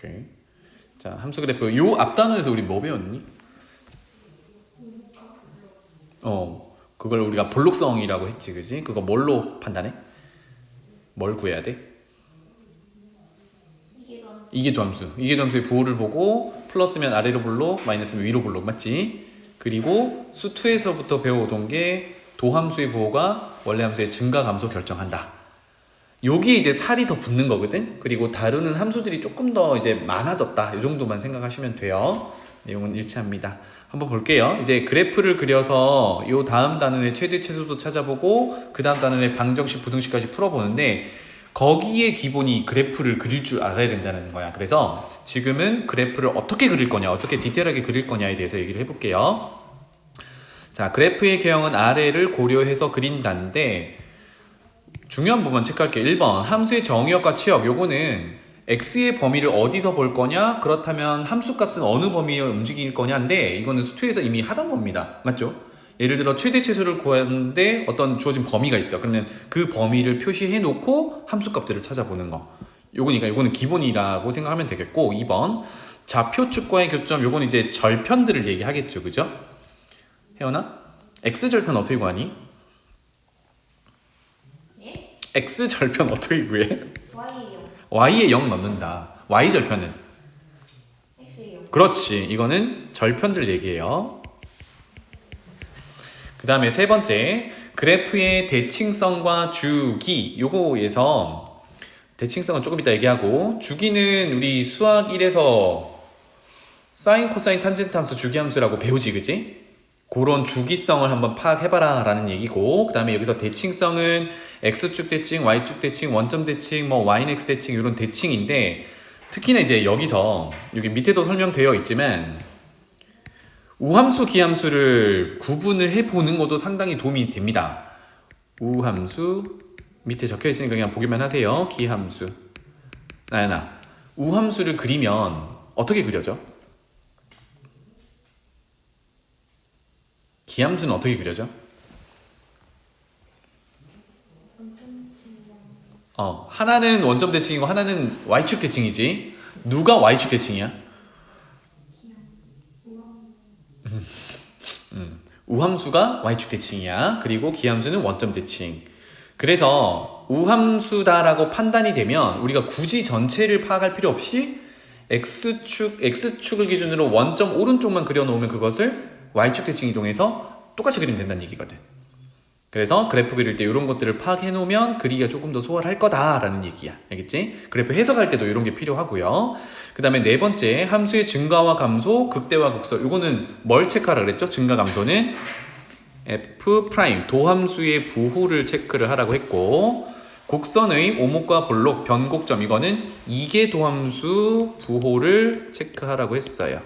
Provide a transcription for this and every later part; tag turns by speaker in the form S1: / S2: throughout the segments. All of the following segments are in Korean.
S1: 오케이. 자, 함수 그래프. 요 앞 단원에서 우리 뭐 배웠니? 그걸 우리가 볼록성이라고 했지, 그지? 그거 뭘로 판단해? 뭘 구해야 돼? 이계도함수. 이계도함수의 부호를 보고 플러스면 아래로 볼록, 마이너스면 위로 볼록, 맞지? 그리고 수2에서부터 배워오던 게 도함수의 부호가 원래 함수의 증가 감소 결정한다. 여기 이제 살이 더 붙는 거거든. 그리고 다루는 함수들이 조금 더 이제 많아졌다. 이 정도만 생각하시면 돼요. 내용은 일치합니다. 한번 볼게요. 이제 그래프를 그려서 요 다음 단원의 최대 최소도 찾아보고 그 다음 단원의 방정식, 부등식까지 풀어보는데 거기에 기본이 그래프를 그릴 줄 알아야 된다는 거야. 그래서 지금은 그래프를 어떻게 그릴 거냐, 어떻게 디테일하게 그릴 거냐에 대해서 얘기를 해볼게요. 자, 그래프의 개형은 아래를 고려해서 그린다인데 중요한 부분 체크할게요. 1번 함수의 정의역과 치역. 요거는 x의 범위를 어디서 볼 거냐, 그렇다면 함수값은 어느 범위에 움직일 거냐인데 이거는 수2에서 이미 하던 겁니다. 맞죠? 예를 들어 최대 최소를 구하는데 어떤 주어진 범위가 있어. 그러면 그 범위를 표시해 놓고 함수값들을 찾아보는 거. 요거니까 요거는 기본이라고 생각하면 되겠고, 2번 좌표축과의 교점. 요거는 이제 절편들을 얘기하겠죠. 그죠? 혜원아? x절편 어떻게 구하니?
S2: 네?
S1: x절편 어떻게 구해?
S2: Y예요.
S1: y에 0 넣는다. y절편은?
S2: X예요.
S1: 그렇지. 이거는 절편들 얘기해요. 그 다음에 세 번째, 그래프의 대칭성과 주기. 요거에서 대칭성은 조금 이따 얘기하고, 주기는 우리 수학 1에서 사인, 코사인, 탄젠트 함수, 주기 함수라고 배우지, 그지? 그런 주기성을 한번 파악해봐라 라는 얘기고, 그 다음에 여기서 대칭성은 x축 대칭, y축 대칭, 원점 대칭, 뭐 yx 대칭 이런 대칭인데, 특히나 이제 여기서 여기 밑에도 설명되어 있지만 우함수, 기함수를 구분을 해보는 것도 상당히 도움이 됩니다. 우함수 밑에 적혀 있으니까 그냥 보기만 하세요. 기함수. 나연아, 우함수를 그리면 어떻게 그려져? 기함수는 어떻게 그려져? 하나는 원점 대칭이고 하나는 y축 대칭이지. 누가 y축 대칭이야? 우함수가 y축 대칭이야. 그리고 기함수는 원점 대칭. 그래서 우함수다라고 판단이 되면 우리가 굳이 전체를 파악할 필요 없이 x축을 기준으로 원점 오른쪽만 그려놓으면 그것을 y축 대칭 이동해서 똑같이 그리면 된다는 얘기거든. 그래서 그래프 그릴 때 이런 것들을 파악해 놓으면 그리기가 조금 더 수월할 거다라는 얘기야. 알겠지? 그래프 해석할 때도 이런 게 필요하고요. 그 다음에 네 번째, 함수의 증가와 감소, 극대화, 극설. 이거는 뭘 체크하라 그랬죠? 증가, 감소는 f 프라임, 도함수의 부호를 체크를 하라고 했고, 곡선의 오목과 볼록, 변곡점. 이거는 이계 도함수 부호를 체크하라고 했어요.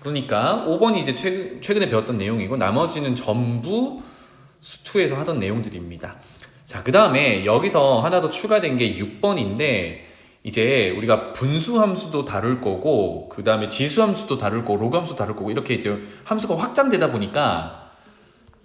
S1: 그러니까 5번이 이제 최근에 배웠던 내용이고 나머지는 전부 수2에서 하던 내용들입니다. 자, 그 다음에 여기서 하나 더 추가된 게 6번인데 이제 우리가 분수함수도 다룰 거고 그 다음에 지수함수도 다룰 거고 로그함수도 다룰 거고 이렇게 이제 함수가 확장되다 보니까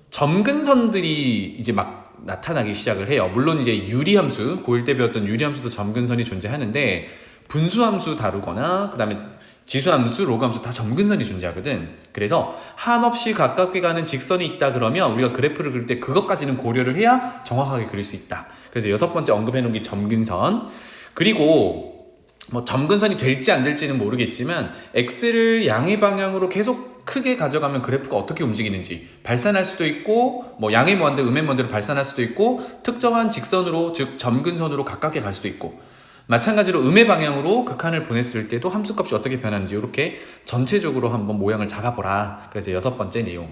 S1: 점근선들이 이제 막 나타나기 시작을 해요. 물론 이제 유리함수, 고1 때 배웠던 유리함수도 점근선이 존재하는데 분수함수 다루거나 그 다음에 지수함수, 로그함수 다 점근선이 존재하거든. 그래서 한없이 가깝게 가는 직선이 있다 그러면 우리가 그래프를 그릴 때 그것까지는 고려를 해야 정확하게 그릴 수 있다. 그래서 6번째 언급해 놓은 게 점근선. 그리고 뭐 점근선이 될지 안 될지는 모르겠지만 x를 양의 방향으로 계속 크게 가져가면 그래프가 어떻게 움직이는지 발산할 수도 있고, 뭐 양의 무한대, 음의 무한대로 발산할 수도 있고, 특정한 직선으로 즉 점근선으로 가깝게 갈 수도 있고, 마찬가지로 음의 방향으로 극한을 보냈을 때도 함수값이 어떻게 변하는지 이렇게 전체적으로 한번 모양을 잡아보라. 그래서 6번째 내용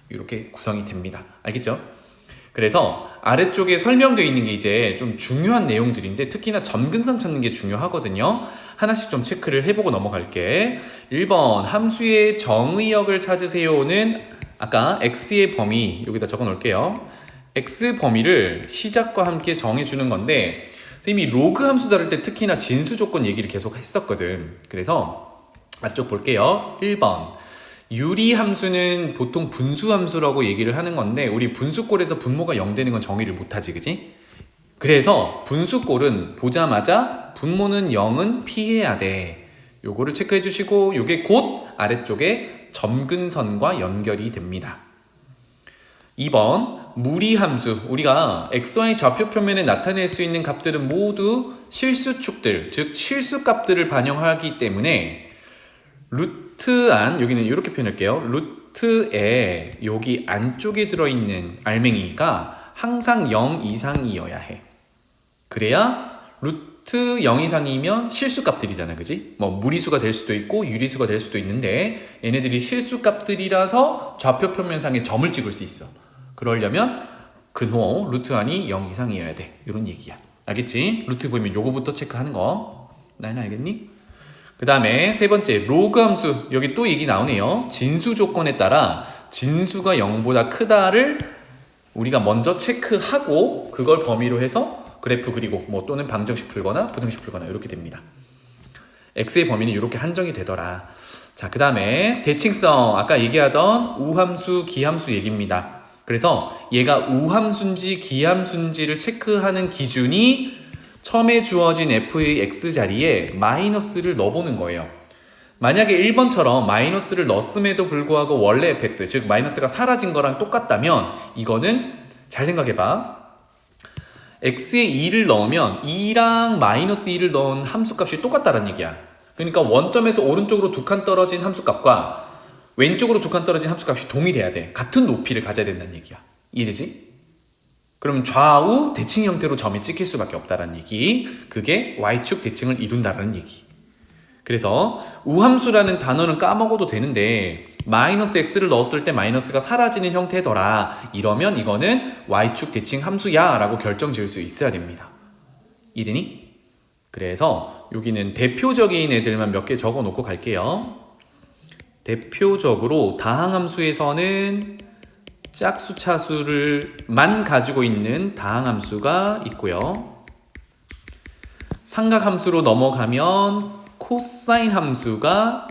S1: 이렇게 구성이 됩니다. 알겠죠? 그래서 아래쪽에 설명되어 있는 게 이제 좀 중요한 내용들인데 특히나 점근선 찾는 게 중요하거든요. 하나씩 좀 체크를 해보고 넘어갈게. 1번 함수의 정의역을 찾으세요는 아까 x의 범위 여기다 적어 놓을게요. x 범위를 시작과 함께 정해주는 건데 선생님이 로그 함수 다룰 때 특히나 진수 조건 얘기를 계속 했었거든. 그래서 앞쪽 볼게요. 1번 유리 함수는 보통 분수 함수라고 얘기를 하는 건데 우리 분수꼴에서 분모가 0 되는 건 정의를 못하지, 그지? 그래서 분수꼴은 보자마자 분모는 0은 피해야 돼. 요거를 체크해 주시고 요게 곧 아래쪽에 점근선과 연결이 됩니다. 2번 무리함수. 우리가 xy 좌표 표면에 나타낼 수 있는 값들은 모두 실수축들, 즉 실수값들을 반영하기 때문에 루트 안, 여기는 이렇게 표현할게요. 루트에 여기 안쪽에 들어있는 알맹이가 항상 0 이상이어야 해. 그래야 루트 0 이상이면 실수값들이잖아, 그지? 뭐 무리수가 될 수도 있고 유리수가 될 수도 있는데 얘네들이 실수값들이라서 좌표 표면상에 점을 찍을 수 있어. 그러려면 근호 루트 안이 0 이상이어야 돼. 이런 얘기야. 알겠지? 루트 보이면 요거부터 체크하는 거. 나는 알겠니? 그 다음에 세 번째 로그 함수. 여기 또 얘기 나오네요. 진수 조건에 따라 진수가 0보다 크다를 우리가 먼저 체크하고 그걸 범위로 해서 그래프 그리고 뭐 또는 방정식 풀거나 부등식 풀거나 이렇게 됩니다. x의 범위는 이렇게 한정이 되더라. 자, 그 다음에 대칭성. 아까 얘기하던 우함수, 기함수 얘기입니다. 그래서 얘가 우함수인지 기함수인지를 체크하는 기준이 처음에 주어진 f의 x 자리에 마이너스를 넣어보는 거예요. 만약에 1번처럼 마이너스를 넣었음에도 불구하고 원래 fx, 즉 마이너스가 사라진 거랑 똑같다면 이거는 잘 생각해봐. x에 2를 넣으면 2랑 마이너스 2를 넣은 함수값이 똑같다는 얘기야. 그러니까 원점에서 오른쪽으로 2칸 떨어진 함수값과 왼쪽으로 2칸 떨어진 함수값이 동일해야 돼. 같은 높이를 가져야 된다는 얘기야. 이해되지? 그럼 좌우 대칭 형태로 점이 찍힐 수밖에 없다는 얘기. 그게 y축 대칭을 이룬다는 얘기. 그래서 우함수라는 단어는 까먹어도 되는데 마이너스 x를 넣었을 때 마이너스가 사라지는 형태더라. 이러면 이거는 y축 대칭 함수야 라고 결정 지을 수 있어야 됩니다. 이해되니? 그래서 여기는 대표적인 애들만 몇 개 적어 놓고 갈게요. 대표적으로 다항함수에서는 짝수 차수를만 가지고 있는 다항함수가 있고요. 삼각함수로 넘어가면 코사인 함수가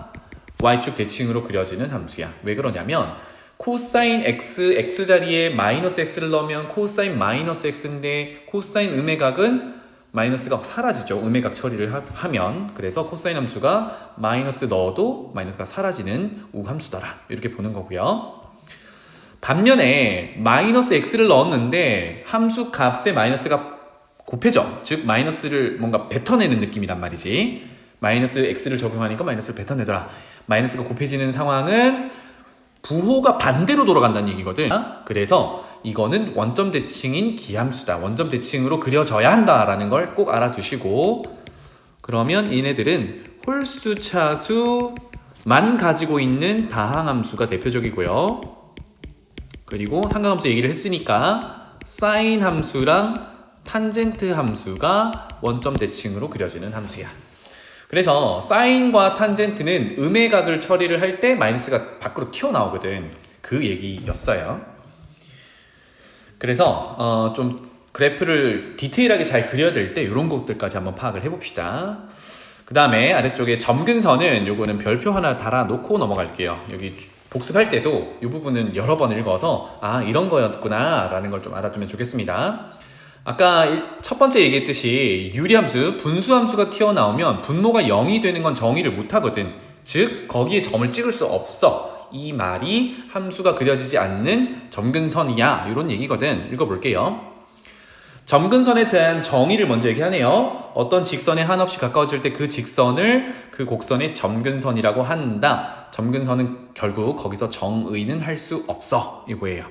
S1: y축 대칭으로 그려지는 함수야. 왜 그러냐면 코사인 x 자리에 마이너스 x를 넣으면 코사인 마이너스 x인데 코사인 음의 각은 마이너스가 사라지죠. 음의 각 처리를 하면. 그래서 코사인 함수가 마이너스 넣어도 마이너스가 사라지는 우함수더라. 이렇게 보는 거고요. 반면에 마이너스 x를 넣었는데 함수 값에 마이너스가 곱해져. 즉 마이너스를 뭔가 뱉어내는 느낌이란 말이지. 마이너스 x를 적용하니까 마이너스를 뱉어내더라. 마이너스가 곱해지는 상황은 부호가 반대로 돌아간다는 얘기거든. 그래서 이거는 원점 대칭인 기함수다. 원점 대칭으로 그려져야 한다라는 걸 꼭 알아두시고, 그러면 얘네들은 홀수 차수만 가지고 있는 다항함수가 대표적이고요. 그리고 삼각함수 얘기를 했으니까 사인 함수랑 탄젠트 함수가 원점 대칭으로 그려지는 함수야. 그래서 사인과 탄젠트는 음의 각을 처리를 할 때 마이너스가 밖으로 튀어나오거든. 그 얘기였어요. 그래서 좀 그래프를 디테일하게 잘 그려야 될 때 이런 것들까지 한번 파악을 해봅시다. 그 다음에 아래쪽에 점근선은 요거는 별표 하나 달아놓고 넘어갈게요. 여기 복습할 때도 이 부분은 여러 번 읽어서 아 이런 거였구나 라는 걸 좀 알아두면 좋겠습니다. 아까 첫 번째 얘기했듯이 유리함수, 분수함수가 튀어나오면 분모가 0이 되는 건 정의를 못하거든. 즉 거기에 점을 찍을 수 없어. 이 말이 함수가 그려지지 않는 점근선이야 이런 얘기거든. 읽어볼게요. 점근선에 대한 정의를 먼저 얘기하네요. 어떤 직선에 한없이 가까워질 때 그 직선을 그 곡선의 점근선이라고 한다. 점근선은 결국 거기서 정의는 할 수 없어 이거예요.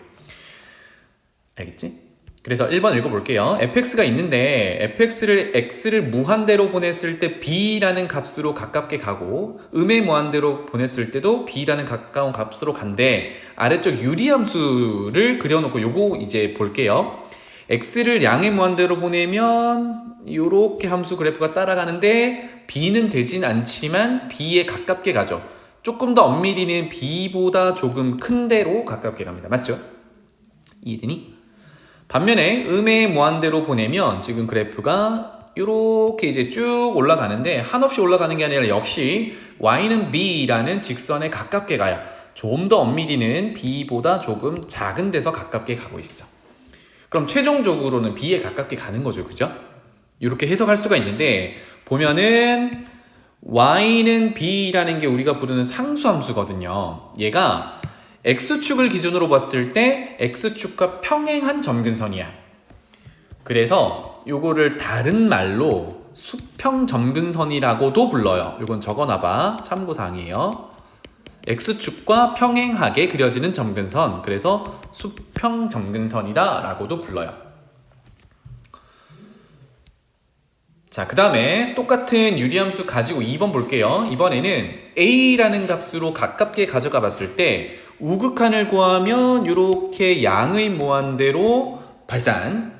S1: 알겠지? 그래서 1번 읽어볼게요. fx가 있는데 fx를 x를 무한대로 보냈을 때 b라는 값으로 가깝게 가고 음의 무한대로 보냈을 때도 b라는 가까운 값으로 간대. 아래쪽 유리함수를 그려놓고 요거 이제 볼게요. x를 양의 무한대로 보내면 요렇게 함수 그래프가 따라가는데 b는 되진 않지만 b에 가깝게 가죠. 조금 더 엄밀히는 b보다 조금 큰 데로 가깝게 갑니다. 맞죠? 이해되니? 반면에 음의 무한대로 보내면 지금 그래프가 이렇게 이제 쭉 올라가는데 한없이 올라가는 게 아니라 역시 y는 b라는 직선에 가깝게 가요. 좀 더 엄밀히는 b보다 조금 작은 데서 가깝게 가고 있어. 그럼 최종적으로는 b에 가깝게 가는 거죠. 그죠? 이렇게 해석할 수가 있는데 보면은 y는 b라는 게 우리가 부르는 상수함수거든요. 얘가 x축을 기준으로 봤을 때 x축과 평행한 점근선이야. 그래서 요거를 다른 말로 수평점근선이라고도 불러요. 요건 적어놔봐. 참고사항이에요. x축과 평행하게 그려지는 점근선, 그래서 수평점근선이다 라고도 불러요. 자, 그 다음에 똑같은 유리함수 가지고 2번 볼게요. 이번에는 a라는 값으로 가깝게 가져가 봤을 때 우극한을 구하면 이렇게 양의 무한대로 발산,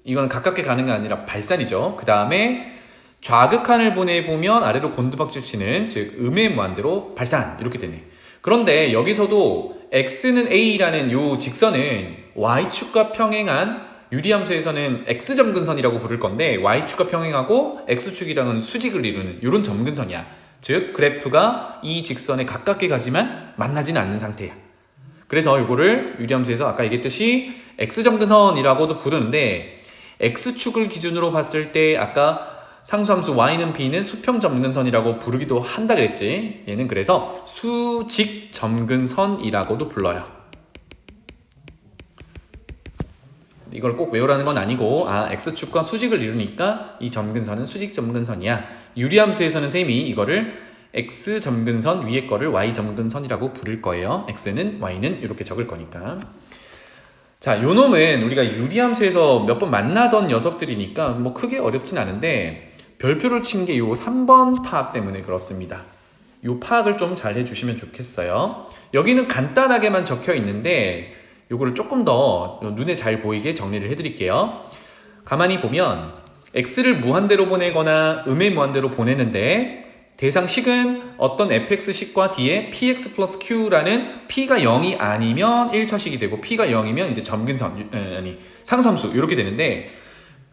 S1: 이거는 가깝게 가는 게 아니라 발산이죠. 그 다음에 좌극한을 보내보면 아래로 곤두박질 치는, 즉 음의 무한대로 발산, 이렇게 되네. 그런데 여기서도 x는 a라는 요 직선은 y축과 평행한, 유리함수에서는 x점근선이라고 부를 건데 y축과 평행하고 x축이랑은 수직을 이루는 이런 점근선이야. 즉 그래프가 이 직선에 가깝게 가지만 만나지는 않는 상태야. 그래서 이거를 유리함수에서 아까 얘기했듯이 x점근선이라고도 부르는데, x축을 기준으로 봤을 때 아까 상수함수 y는 b는 수평점근선이라고 부르기도 한다 그랬지. 얘는 그래서 수직점근선이라고도 불러요. 이걸 꼭 외우라는 건 아니고, x축과 수직을 이루니까 이 점근선은 수직점근선이야. 유리함수에서는 쌤이 이거를 x점근선 위에 거를 y점근선이라고 부를 거예요. x는 y는 이렇게 적을 거니까. 자, 요 놈은 우리가 유리함수에서 몇 번 만나던 녀석들이니까 뭐 크게 어렵진 않은데, 별표를 친 게 요 3번 파악 때문에 그렇습니다. 요 파악을 좀 잘 해주시면 좋겠어요. 여기는 간단하게만 적혀 있는데 요거를 조금 더 눈에 잘 보이게 정리를 해드릴게요. 가만히 보면 x를 무한대로 보내거나 음의 무한대로 보내는데, 대상식은 어떤 fx식과 뒤에 px 플러스 q라는 p가 0이 아니면 1차식이 되고 p가 0이면 이제 점근선, 상수함수 이렇게 되는데,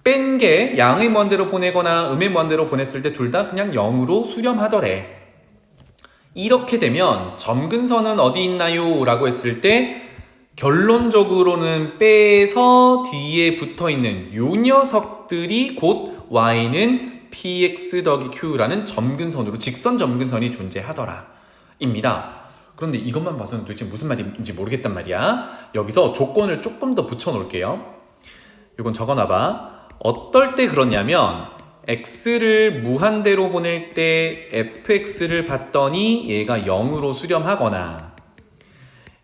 S1: 뺀 게 양의 무한대로 보내거나 음의 무한대로 보냈을 때 둘 다 그냥 0으로 수렴하더래. 이렇게 되면 점근선은 어디 있나요? 라고 했을 때 결론적으로는 빼서 뒤에 붙어있는 요 녀석들이 곧 y는 px 더하기 q라는 점근선으로, 직선 점근선이 존재하더라 입니다. 그런데 이것만 봐서는 도대체 무슨 말인지 모르겠단 말이야. 여기서 조건을 조금 더 붙여 놓을게요. 이건 적어놔봐. 어떨 때 그러냐면 x를 무한대로 보낼 때 fx를 봤더니 얘가 0으로 수렴하거나,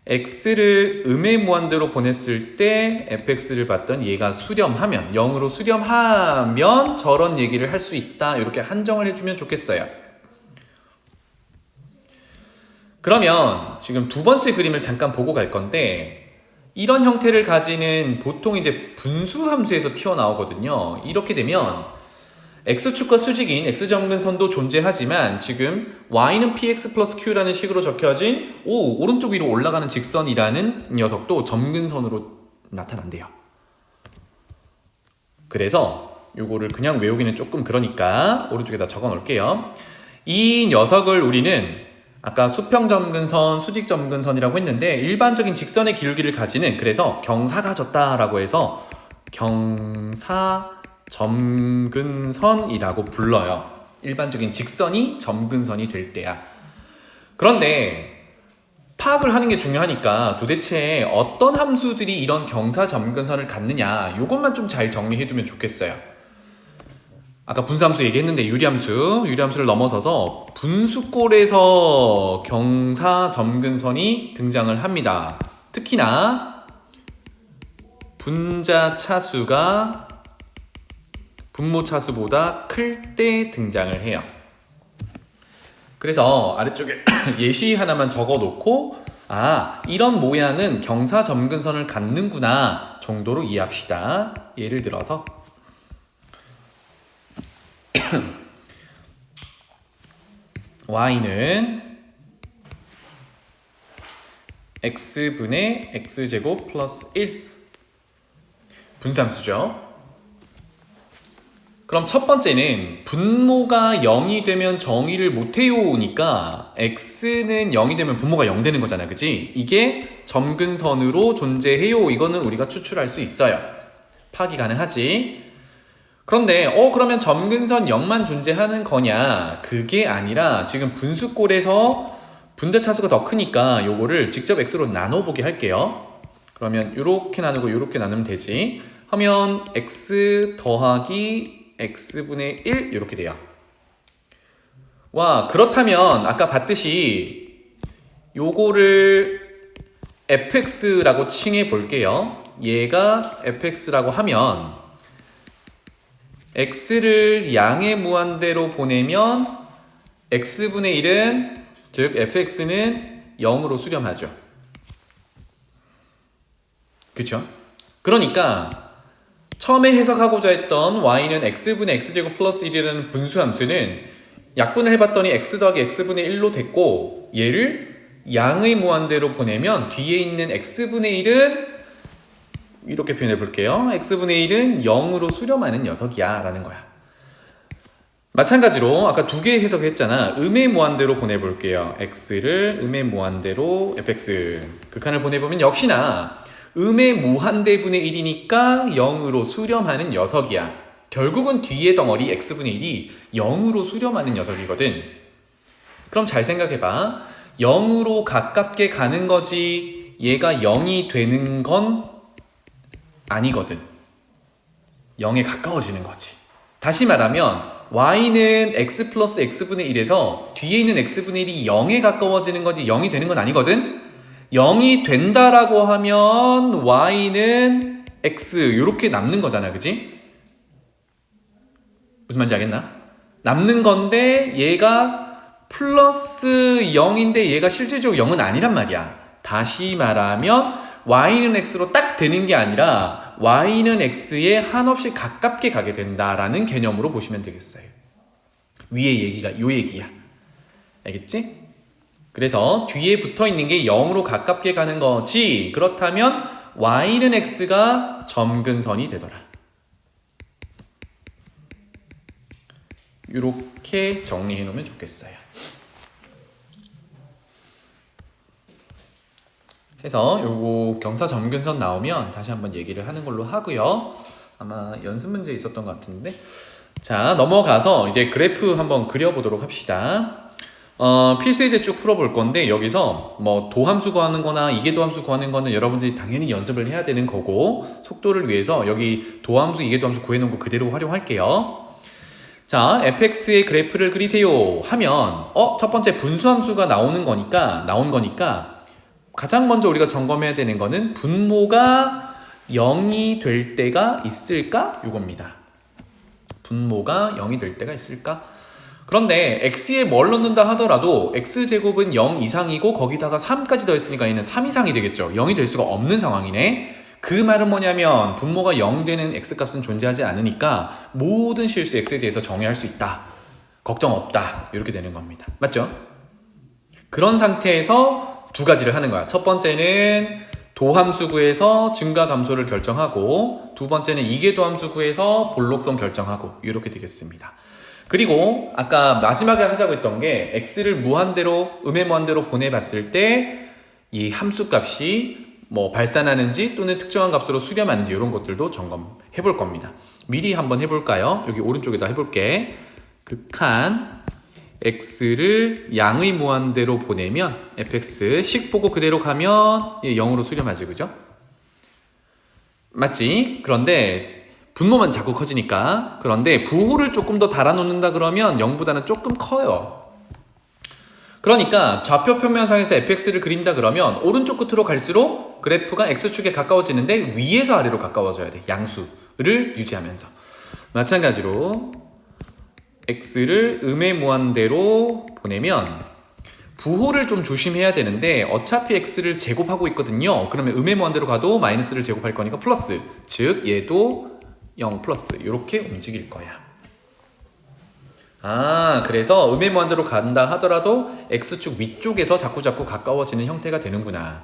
S1: x를 음의 무한대로 보냈을 때 fx를 봤더니 얘가 수렴하면, 0으로 수렴하면 저런 얘기를 할 수 있다. 이렇게 한정을 해주면 좋겠어요. 그러면 지금 두 번째 그림을 잠깐 보고 갈 건데, 이런 형태를 가지는 보통 이제 분수함수에서 튀어나오거든요. 이렇게 되면 x축과 수직인 x점근선도 존재하지만 지금 y는 px 플러스 q라는 식으로 적혀진 오른쪽 위로 올라가는 직선이라는 녀석도 점근선으로 나타난대요. 그래서 요거를 그냥 외우기는 조금 그러니까 오른쪽에다 적어 놓을게요. 이 녀석을 우리는 아까 수평점근선, 수직점근선이라고 했는데, 일반적인 직선의 기울기를 가지는, 그래서 경사가 졌다라고 해서 경사점근선이라고 불러요. 일반적인 직선이 점근선이 될 때야. 그런데 파악을 하는 게 중요하니까 도대체 어떤 함수들이 이런 경사점근선을 갖느냐, 이것만 좀 잘 정리해두면 좋겠어요. 아까 분수함수 얘기했는데 유리함수를 넘어서서 분수꼴에서 경사점근선이 등장을 합니다. 특히나 분자 차수가 분모 차수보다 클 때 등장을 해요. 그래서 아래쪽에 예시 하나만 적어 놓고, 이런 모양은 경사점근선을 갖는구나 정도로 이해합시다. 예를 들어서 y는 x분의 x제곱 플러스 1 분수함수죠. 그럼 첫 번째는 분모가 0이 되면 정의를 못해요니까 x는 0이 되면 분모가 0 되는 거잖아, 그치? 이게 점근선으로 존재해요. 이거는 우리가 추출할 수 있어요. 파악이 가능하지. 그런데 그러면 점근선 0만 존재하는 거냐? 그게 아니라 지금 분수꼴에서 분자 차수가 더 크니까 요거를 직접 x로 나눠보게 할게요. 그러면 요렇게 나누고 요렇게 나누면 되지. 하면 x 더하기 x분의 1 이렇게 돼요. 와, 그렇다면 아까 봤듯이 요거를 fx라고 칭해 볼게요. 얘가 fx라고 하면 x를 양의 무한대로 보내면 x분의 1은 즉 fx는 0으로 수렴하죠. 그쵸? 그러니까 처음에 해석하고자 했던 y는 x분의 x제곱 플러스 1이라는 분수함수는 약분을 해봤더니 x 더하기 x분의 1로 됐고 얘를 양의 무한대로 보내면 뒤에 있는 x분의 1은 이렇게 표현해 볼게요. x분의 1은 0으로 수렴하는 녀석이야 라는 거야. 마찬가지로 아까 두 개 해석했잖아. 음의 무한대로 보내볼게요. x를 음의 무한대로 fx 극한을 보내보면 역시나 음의 무한대분의 1이니까 0으로 수렴하는 녀석이야. 결국은 뒤에 덩어리 x분의 1이 0으로 수렴하는 녀석이거든. 그럼 잘 생각해봐. 0으로 가깝게 가는 거지 얘가 0이 되는 건 아니거든. 0에 가까워지는 거지. 다시 말하면 y는 x 플러스 x분의 1에서 뒤에 있는 x분의 1이 0에 가까워지는 거지 0이 되는 건 아니거든. 0이 된다라고 하면 y는 x 이렇게 남는 거잖아. 그지? 무슨 말인지 알겠나? 남는 건데 얘가 플러스 0인데 얘가 실질적으로 0은 아니란 말이야. 다시 말하면 y는 x로 딱 되는 게 아니라 y는 x에 한없이 가깝게 가게 된다라는 개념으로 보시면 되겠어요. 위의 얘기가 요 얘기야. 알겠지? 그래서 뒤에 붙어 있는 게 0으로 가깝게 가는 거지. 그렇다면 y는 x가 점근선이 되더라. 이렇게 정리해 놓으면 좋겠어요. 해서 요거 경사 점근선 나오면 다시 한번 얘기를 하는 걸로 하고요. 아마 연습 문제 있었던 것 같은데. 자, 넘어가서 이제 그래프 한번 그려보도록 합시다. 필수 예제 쭉 풀어볼 건데 여기서 뭐 도함수 구하는 거나 이계도함수 구하는 거는 여러분들이 당연히 연습을 해야 되는 거고 속도를 위해서 여기 도함수, 이계도함수 구해놓은 거 그대로 활용할게요. 자, fx의 그래프를 그리세요 하면 첫 번째 분수함수가 나온 거니까 가장 먼저 우리가 점검해야 되는 거는 분모가 0이 될 때가 있을까? 요겁니다. 분모가 0이 될 때가 있을까? 그런데 x에 뭘 넣는다 하더라도 x제곱은 0 이상이고 거기다가 3까지 더했으니까 얘는 3 이상이 되겠죠. 0이 될 수가 없는 상황이네. 그 말은 뭐냐면 분모가 0 되는 x값은 존재하지 않으니까 모든 실수 x에 대해서 정의할 수 있다. 걱정 없다. 이렇게 되는 겁니다. 맞죠? 그런 상태에서 두 가지를 하는 거야. 첫 번째는 도함수 구해서 증가 감소를 결정하고 두 번째는 이계도함수 구해서 볼록성 결정하고 이렇게 되겠습니다. 그리고 아까 마지막에 하자고 했던 게 x를 음의 무한대로 보내봤을 때 이 함수값이 뭐 발산하는지 또는 특정한 값으로 수렴하는지 이런 것들도 점검해 볼 겁니다. 미리 한번 해볼까요? 여기 오른쪽에다 해볼게. 극한 x를 양의 무한대로 보내면 fx 식 보고 그대로 가면 0으로 수렴하지. 그죠? 맞지? 그런데 분모만 자꾸 커지니까. 그런데 부호를 조금 더 달아놓는다 그러면 0보다는 조금 커요. 그러니까 좌표 평면상에서 fx를 그린다 그러면 오른쪽 끝으로 갈수록 그래프가 x축에 가까워지는데 위에서 아래로 가까워져야 돼. 양수를 유지하면서. 마찬가지로 x를 음의 무한대로 보내면 부호를 좀 조심해야 되는데 어차피 x를 제곱하고 있거든요. 그러면 음의 무한대로 가도 마이너스를 제곱할 거니까 플러스. 즉 얘도 0 플러스 이렇게 움직일 거야. 그래서 음의 무한대로 간다 하더라도 x축 위쪽에서 자꾸 가까워지는 형태가 되는구나.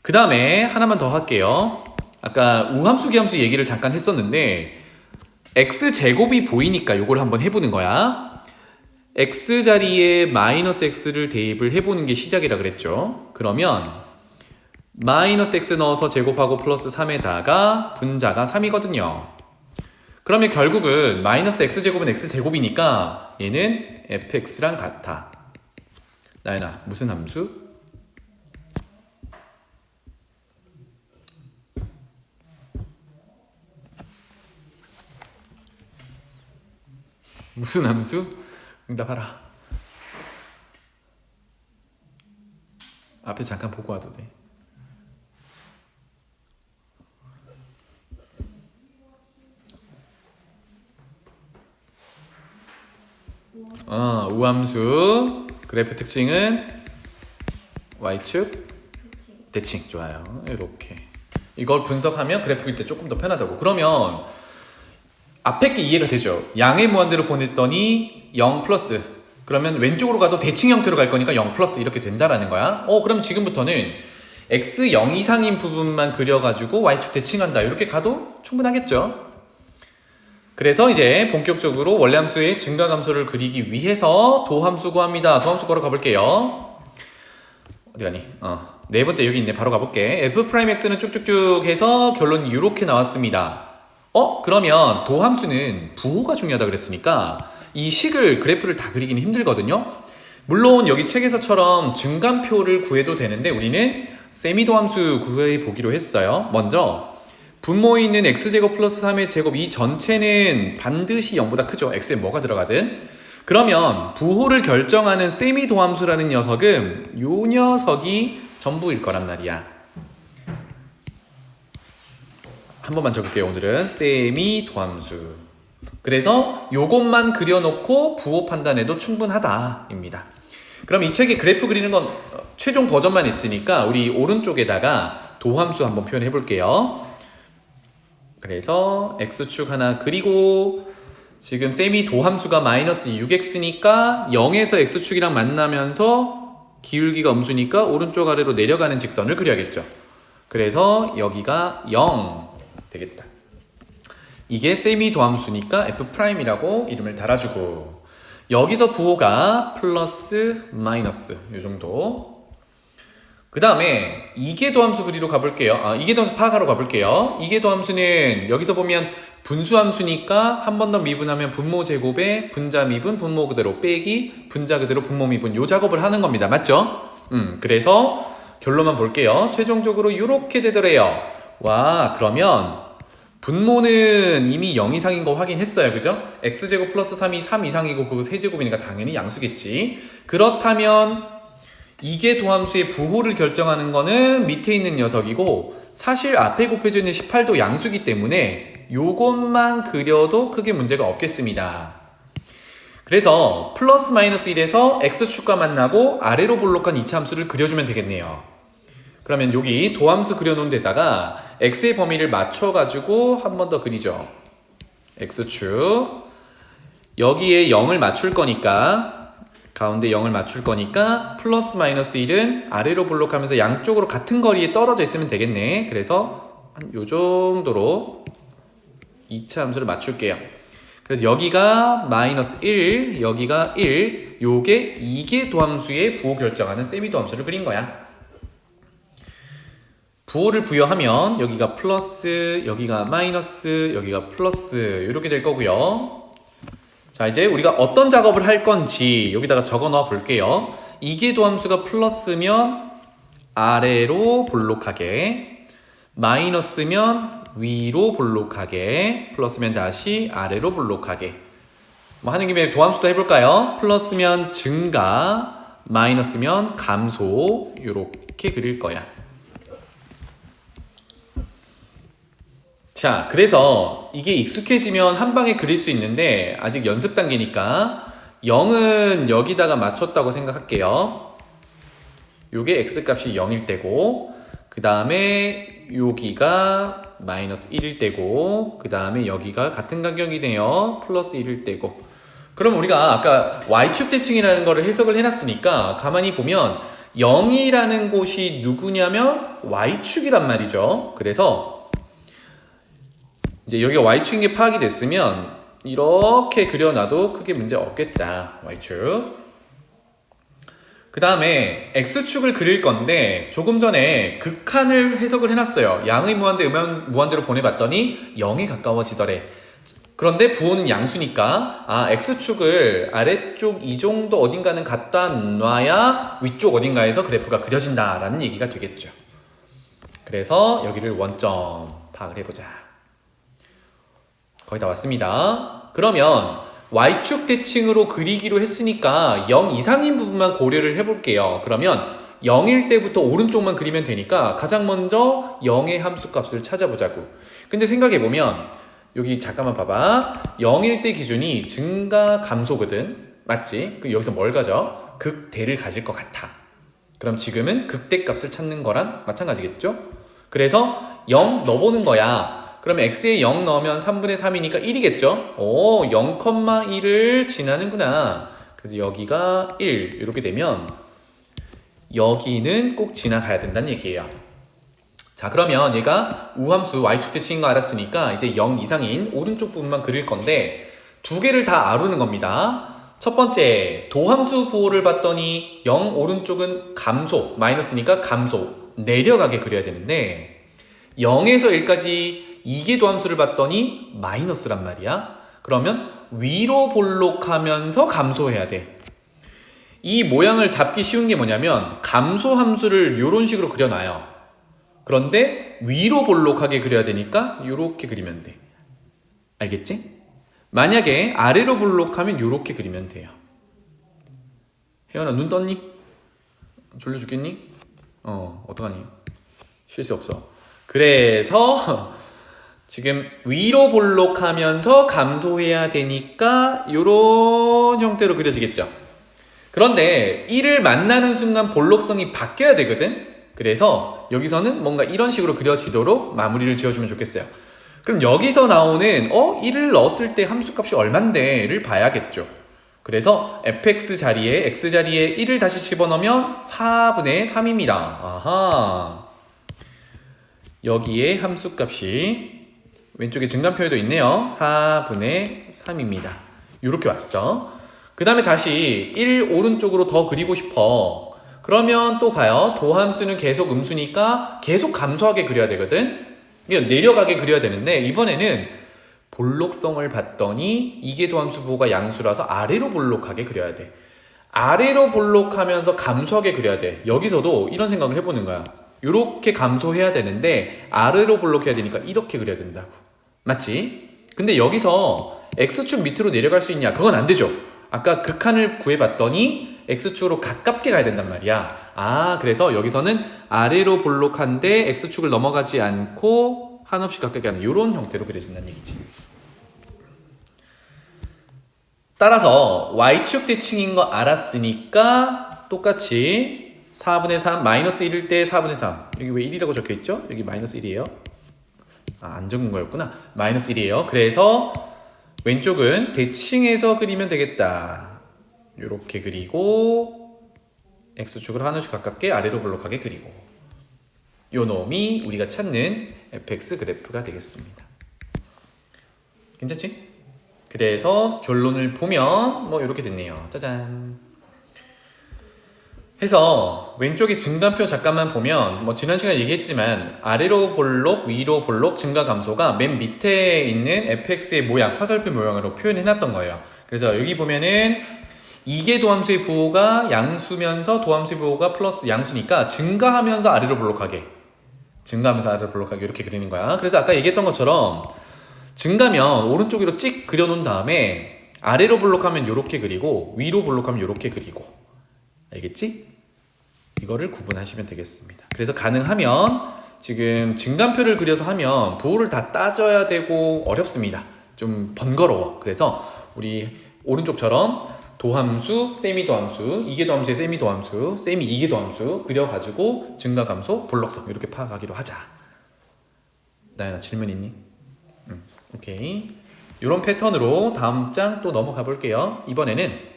S1: 그 다음에 하나만 더 할게요. 아까 우함수 기함수 얘기를 잠깐 했었는데 x제곱이 보이니까 이걸 한번 해보는 거야. x자리에 마이너스 x를 대입을 해보는 게 시작이라 그랬죠. 그러면 마이너스 x 넣어서 제곱하고 플러스 3에다가 분자가 3이거든요. 그러면 결국은 마이너스 x제곱은 x제곱이니까 얘는 fx랑 같아. 나연아, 무슨 함수? 무슨 함수? 응답하라. 앞에 잠깐 보고 와도 돼. 우함수 그래프 특징은 y축 대칭. 좋아요. 이렇게 이걸 분석하면 그래프 그릴 때 조금 더 편하다고. 그러면 앞에 게 이해가 되죠. 양의 무한대로 보냈더니 0 플러스, 그러면 왼쪽으로 가도 대칭 형태로 갈 거니까 0 플러스 이렇게 된다라는 거야. 그럼 지금부터는 x 0 이상인 부분만 그려가지고 y축 대칭한다 이렇게 가도 충분하겠죠. 그래서 이제 본격적으로 원래함수의 증가감소를 그리기 위해서 도함수 구합니다. 도함수 걸어 가볼게요. 어디 가니? 네 번째 여기 있네. 바로 가볼게. f'x는 쭉쭉쭉 해서 결론이 이렇게 나왔습니다. 그러면 도함수는 부호가 중요하다 그랬으니까 이 식을 그래프를 다 그리기는 힘들거든요. 물론 여기 책에서처럼 증감표를 구해도 되는데 우리는 세미도함수 구해 보기로 했어요. 먼저 분모에 있는 x제곱 플러스 3의 제곱 이 전체는 반드시 0보다 크죠. x에 뭐가 들어가든. 그러면 부호를 결정하는 세미도함수라는 녀석은 요 녀석이 전부일 거란 말이야. 한 번만 적을게요. 오늘은 세미도함수. 그래서 요것만 그려놓고 부호 판단해도 충분하다입니다. 그럼 이 책에 그래프 그리는 건 최종 버전만 있으니까 우리 오른쪽에다가 도함수 한번 표현해 볼게요. 그래서 x축 하나 그리고 지금 세미 도함수가 마이너스 6x니까 0에서 x축이랑 만나면서 기울기가 음수니까 오른쪽 아래로 내려가는 직선을 그려야겠죠. 그래서 여기가 0 되겠다. 이게 세미 도함수니까 f'이라고 이름을 달아주고 여기서 부호가 플러스 마이너스 요 정도. 그 다음에 이계도함수 그리러 가볼게요. 이계도함수 파악하러 가볼게요. 이계도함수는 여기서 보면 분수함수니까 한 번 더 미분하면 분모 제곱에 분자 미분 분모 그대로 빼기 분자 그대로 분모 미분 요 작업을 하는 겁니다. 맞죠? 그래서 결론만 볼게요. 최종적으로 이렇게 되더래요. 와, 그러면 분모는 이미 0 이상인 거 확인했어요. 그죠? x제곱 플러스 3이 3 이상이고 그거 세제곱이니까 당연히 양수겠지. 그렇다면 이게 도함수의 부호를 결정하는 거는 밑에 있는 녀석이고 사실 앞에 곱해져 있는 18도 양수기 때문에 요것만 그려도 크게 문제가 없겠습니다. 그래서 플러스 마이너스 1에서 x축과 만나고 아래로 볼록한 이차함수를 그려주면 되겠네요. 그러면 여기 도함수 그려놓은 데다가 x의 범위를 맞춰가지고 한 번 더 그리죠. x축 여기에 0을 맞출 거니까 가운데 0을 맞출 거니까 플러스 마이너스 1은 아래로 볼록하면서 양쪽으로 같은 거리에 떨어져 있으면 되겠네. 그래서 한 요 정도로 2차 함수를 맞출게요. 그래서 여기가 마이너스 1, 여기가 1, 요게 이게 도함수의 부호 결정하는 세미 도함수를 그린 거야. 부호를 부여하면 여기가 플러스, 여기가 마이너스, 여기가 플러스 이렇게 될 거고요. 자, 이제 우리가 어떤 작업을 할 건지 여기다가 적어 넣어 볼게요. 이게 도함수가 플러스면 아래로 볼록하게, 마이너스면 위로 볼록하게, 플러스면 다시 아래로 볼록하게. 뭐 하는 김에 도함수도 해볼까요? 플러스면 증가, 마이너스면 감소 이렇게 그릴 거야. 자, 그래서 이게 익숙해지면 한 방에 그릴 수 있는데 아직 연습 단계니까 0은 여기다가 맞췄다고 생각할게요. 요게 x값이 0일 때고 그 다음에 여기가 마이너스 1일 때고 그 다음에 여기가 같은 간격이네요. 플러스 1일 때고. 그럼 우리가 아까 y축 대칭이라는 거를 해석을 해놨으니까 가만히 보면 0이라는 곳이 누구냐면 y축이란 말이죠. 그래서 이제 여기가 y축인 게 파악이 됐으면 이렇게 그려놔도 크게 문제 없겠다. y축. 그 다음에 x축을 그릴 건데 조금 전에 극한을 해석을 해놨어요. 양의 무한대 무한대로 보내봤더니 0에 가까워지더래. 그런데 부호는 양수니까 x축을 아래쪽 이 정도 어딘가는 갖다 놔야 위쪽 어딘가에서 그래프가 그려진다라는 얘기가 되겠죠. 그래서 여기를 원점 파악을 해보자. 거의 다 왔습니다. 그러면 y축 대칭으로 그리기로 했으니까 0 이상인 부분만 고려를 해볼게요. 그러면 0일 때부터 오른쪽만 그리면 되니까 가장 먼저 0의 함수값을 찾아보자고. 근데 생각해보면 여기 잠깐만 봐봐. 0일 때 기준이 증가 감소거든. 맞지? 그럼 여기서 뭘 가져? 극대를 가질 것 같아. 그럼 지금은 극대 값을 찾는 거랑 마찬가지겠죠? 그래서 0 넣어보는 거야. 그러면 x에 0 넣으면 3분의 3이니까 1이겠죠? 오, 0,1을 지나는구나. 그래서 여기가 1 이렇게 되면 여기는 꼭 지나가야 된다는 얘기예요. 자, 그러면 얘가 우함수 y축 대칭인 거 알았으니까 이제 0 이상인 오른쪽 부분만 그릴 건데 두 개를 다 아루는 겁니다. 첫 번째, 도함수 부호를 봤더니 0 오른쪽은 감소, 마이너스니까 감소, 내려가게 그려야 되는데 0에서 1까지 이계 도함수를 봤더니 마이너스란 말이야. 그러면 위로 볼록하면서 감소해야 돼. 이 모양을 잡기 쉬운 게 뭐냐면 감소함수를 이런 식으로 그려놔요. 그런데 위로 볼록하게 그려야 되니까 이렇게 그리면 돼. 알겠지? 만약에 아래로 볼록하면 이렇게 그리면 돼요. 혜연아 눈 떴니? 졸려 죽겠니? 어떡하니? 쉴 수 없어. 그래서 지금 위로 볼록하면서 감소해야 되니까 이런 형태로 그려지겠죠. 그런데 1을 만나는 순간 볼록성이 바뀌어야 되거든. 그래서 여기서는 뭔가 이런 식으로 그려지도록 마무리를 지어주면 좋겠어요. 그럼 여기서 나오는 1을 넣었을 때 함수값이 얼만데를 봐야겠죠. 그래서 fx 자리에 x 자리에 1을 다시 집어넣으면 4분의 3입니다. 아하. 여기에 함수값이 왼쪽에 증가표에도 있네요. 4분의 3입니다. 이렇게 왔어. 그 다음에 다시 1 오른쪽으로 더 그리고 싶어. 그러면 또 봐요. 도함수는 계속 음수니까 계속 감소하게 그려야 되거든. 내려가게 그려야 되는데 이번에는 볼록성을 봤더니 이게 도함수 부호가 양수라서 아래로 볼록하게 그려야 돼. 아래로 볼록하면서 감소하게 그려야 돼. 여기서도 이런 생각을 해보는 거야. 이렇게 감소해야 되는데 아래로 볼록해야 되니까 이렇게 그려야 된다고. 맞지? 근데 여기서 x축 밑으로 내려갈 수 있냐? 그건 안 되죠. 아까 극한을 구해봤더니 x축으로 가깝게 가야 된단 말이야. 그래서 여기서는 아래로 볼록한데 x축을 넘어가지 않고 한없이 가깝게 하는 이런 형태로 그려진다는 얘기지. 따라서 y축 대칭인 거 알았으니까 똑같이 4분의 3 마이너스 1일 때 4분의 3 여기 왜 1이라고 적혀있죠? 여기 마이너스 1이에요. 안 적은 거였구나. 마이너스 1이에요. 그래서 왼쪽은 대칭해서 그리면 되겠다. 이렇게 그리고 x축을 하나씩 가깝게 아래로 볼록하게 그리고 요 놈이 우리가 찾는 fx 그래프가 되겠습니다. 괜찮지? 그래서 결론을 보면 뭐 이렇게 됐네요. 짜잔. 해서 왼쪽에 증가표 잠깐만 보면 뭐 지난 시간에 얘기했지만 아래로 볼록, 위로 볼록, 증가 감소가 맨 밑에 있는 fx의 모양, 화살표 모양으로 표현해놨던 거예요. 그래서 여기 보면은 이계 도함수의 부호가 양수면서 도함수의 부호가 플러스 양수니까 증가하면서 아래로 볼록하게 증가하면서 아래로 볼록하게 이렇게 그리는 거야. 그래서 아까 얘기했던 것처럼 증가면 오른쪽으로 찍 그려놓은 다음에 아래로 볼록하면 이렇게 그리고 위로 볼록하면 이렇게 그리고 알겠지? 이거를 구분하시면 되겠습니다. 그래서 가능하면 지금 증가표를 그려서 하면 부호를 다 따져야 되고 어렵습니다. 좀 번거로워. 그래서 우리 오른쪽처럼 도함수, 세미 도함수, 이계 도함수의 세미 도함수, 세미 이계 도함수 그려가지고 증가 감소, 볼록성 이렇게 파악하기로 하자. 나연아 질문 있니? 오케이. 이런 패턴으로 다음 장 또 넘어가 볼게요. 이번에는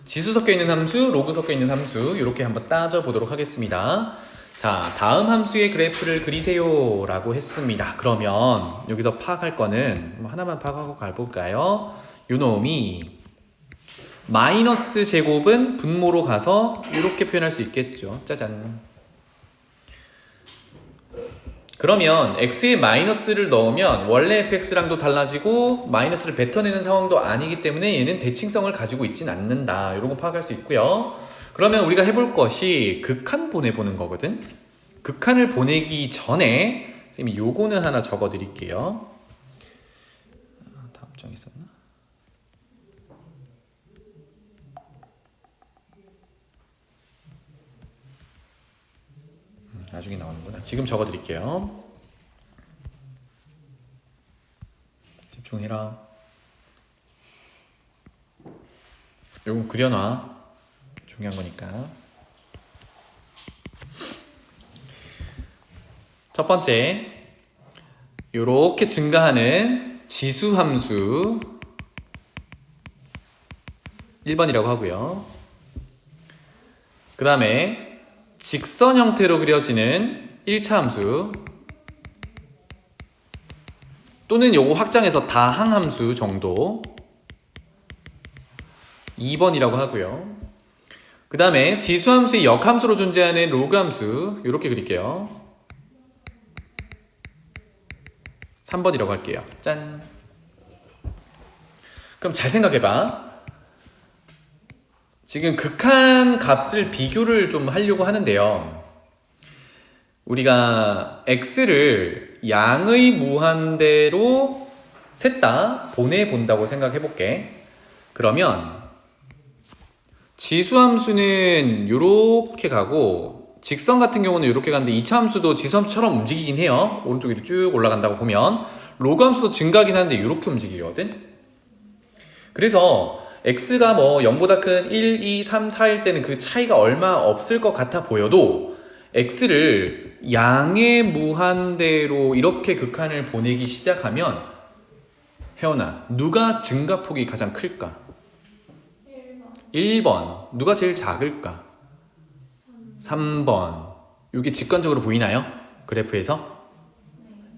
S1: 지수 섞여 있는 함수, 로그 섞여 있는 함수 이렇게 한번 따져 보도록 하겠습니다. 자, 다음 함수의 그래프를 그리세요 라고 했습니다. 그러면 여기서 파악할 거는 하나만 파악하고 가볼까요? 요 놈이 마이너스 제곱은 분모로 가서 이렇게 표현할 수 있겠죠. 짜잔. 그러면 x에 마이너스를 넣으면 원래 fx랑도 달라지고 마이너스를 뱉어내는 상황도 아니기 때문에 얘는 대칭성을 가지고 있진 않는다. 이런 거 파악할 수 있고요. 그러면 우리가 해볼 것이 극한 보내보는 거거든. 극한을 보내기 전에 선생님이 요거는 하나 적어 드릴게요. 다음 장 있었나? 나중에 나오는구나. 지금 적어 드릴게요. 집중해라. 요거 그려놔. 중요한 거니까. 첫 번째, 요렇게 증가하는 지수함수 1번이라고 하고요. 그 다음에 직선 형태로 그려지는 1차 함수 또는 요거 확장해서 다항함수 정도 2번이라고 하고요. 그 다음에 지수함수의 역함수로 존재하는 로그함수 이렇게 그릴게요. 3번이라고 할게요. 짠. 그럼 잘 생각해봐. 지금 극한 값을 비교를 좀 하려고 하는데요. 우리가 x를 양의 무한대로 셋 다 보내본다고 생각해볼게. 그러면 지수함수는 이렇게 가고 직선 같은 경우는 이렇게 가는데 2차 함수도 지수함수처럼 움직이긴 해요. 오른쪽에도 쭉 올라간다고 보면 로그함수도 증가하긴 하는데 이렇게 움직이거든. 그래서 x가 뭐 0보다 큰 1, 2, 3, 4일 때는 그 차이가 얼마 없을 것 같아 보여도 x를 양의 무한대로 이렇게 극한을 보내기 시작하면 혜원아, 누가 증가폭이 가장 클까? 1번. 누가 제일 작을까? 3번. 이게 직관적으로 보이나요? 그래프에서?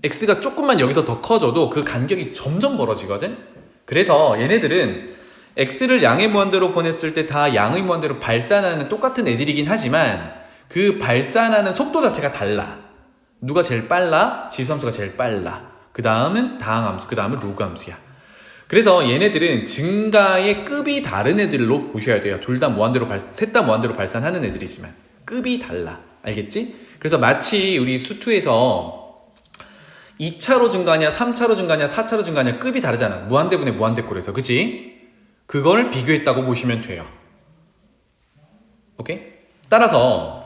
S1: x가 조금만 여기서 더 커져도 그 간격이 점점 벌어지거든? 그래서 얘네들은 x를 양의 무한대로 보냈을 때 다 양의 무한대로 발산하는 똑같은 애들이긴 하지만 그 발산하는 속도 자체가 달라. 누가 제일 빨라? 지수함수가 제일 빨라. 그 다음은 다항함수, 그 다음은 로그함수야. 그래서 얘네들은 증가의 급이 다른 애들로 보셔야 돼요. 둘 다 무한대로 셋 다 무한대로 발산하는 애들이지만 급이 달라. 알겠지? 그래서 마치 우리 수투에서 2차로 증가하냐 3차로 증가하냐 4차로 증가하냐 급이 다르잖아. 무한대분의 무한대꼴에서. 그치? 그걸 비교했다고 보시면 돼요. 오케이? 따라서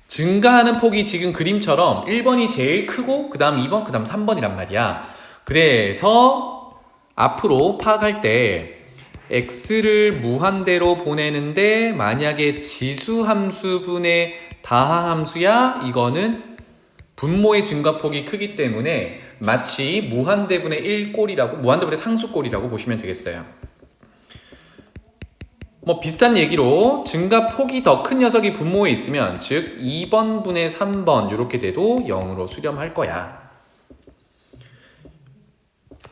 S1: 증가하는 폭이 지금 그림처럼 1번이 제일 크고 그 다음 2번, 그 다음 3번이란 말이야. 그래서 앞으로 파악할 때 x를 무한대로 보내는데 만약에 지수함수분의 다항함수야 이거는 분모의 증가폭이 크기 때문에 마치 무한대분의 1꼴이라고 무한대분의 상수꼴이라고 보시면 되겠어요. 뭐 비슷한 얘기로 증가폭이 더 큰 녀석이 분모에 있으면 즉 2번 분의 3번 이렇게 돼도 0으로 수렴할 거야.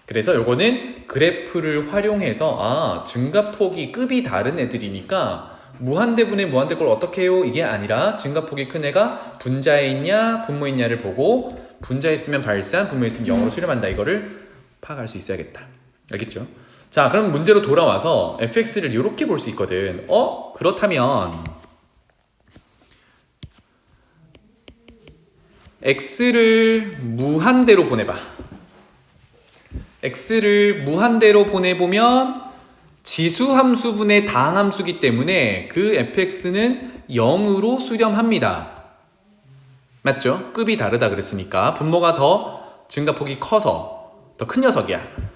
S1: 그래서 요거는 그래프를 활용해서 증가폭이 급이 다른 애들이니까 무한대분의 무한대꼴 어떻게 해요? 이게 아니라 증가폭이 큰 애가 분자에 있냐 분모에 있냐를 보고 분자에 있으면 발산, 분모에 있으면 0으로 수렴한다. 이거를 파악할 수 있어야겠다. 알겠죠? 자, 그럼 문제로 돌아와서 fx를 이렇게 볼 수 있거든. 그렇다면 x를 무한대로 보내봐. x를 무한대로 보내보면 지수함수분의 다항함수기 때문에 그 fx는 0으로 수렴합니다. 맞죠? 급이 다르다 그랬으니까 분모가 더 증가폭이 커서 더 큰 녀석이야.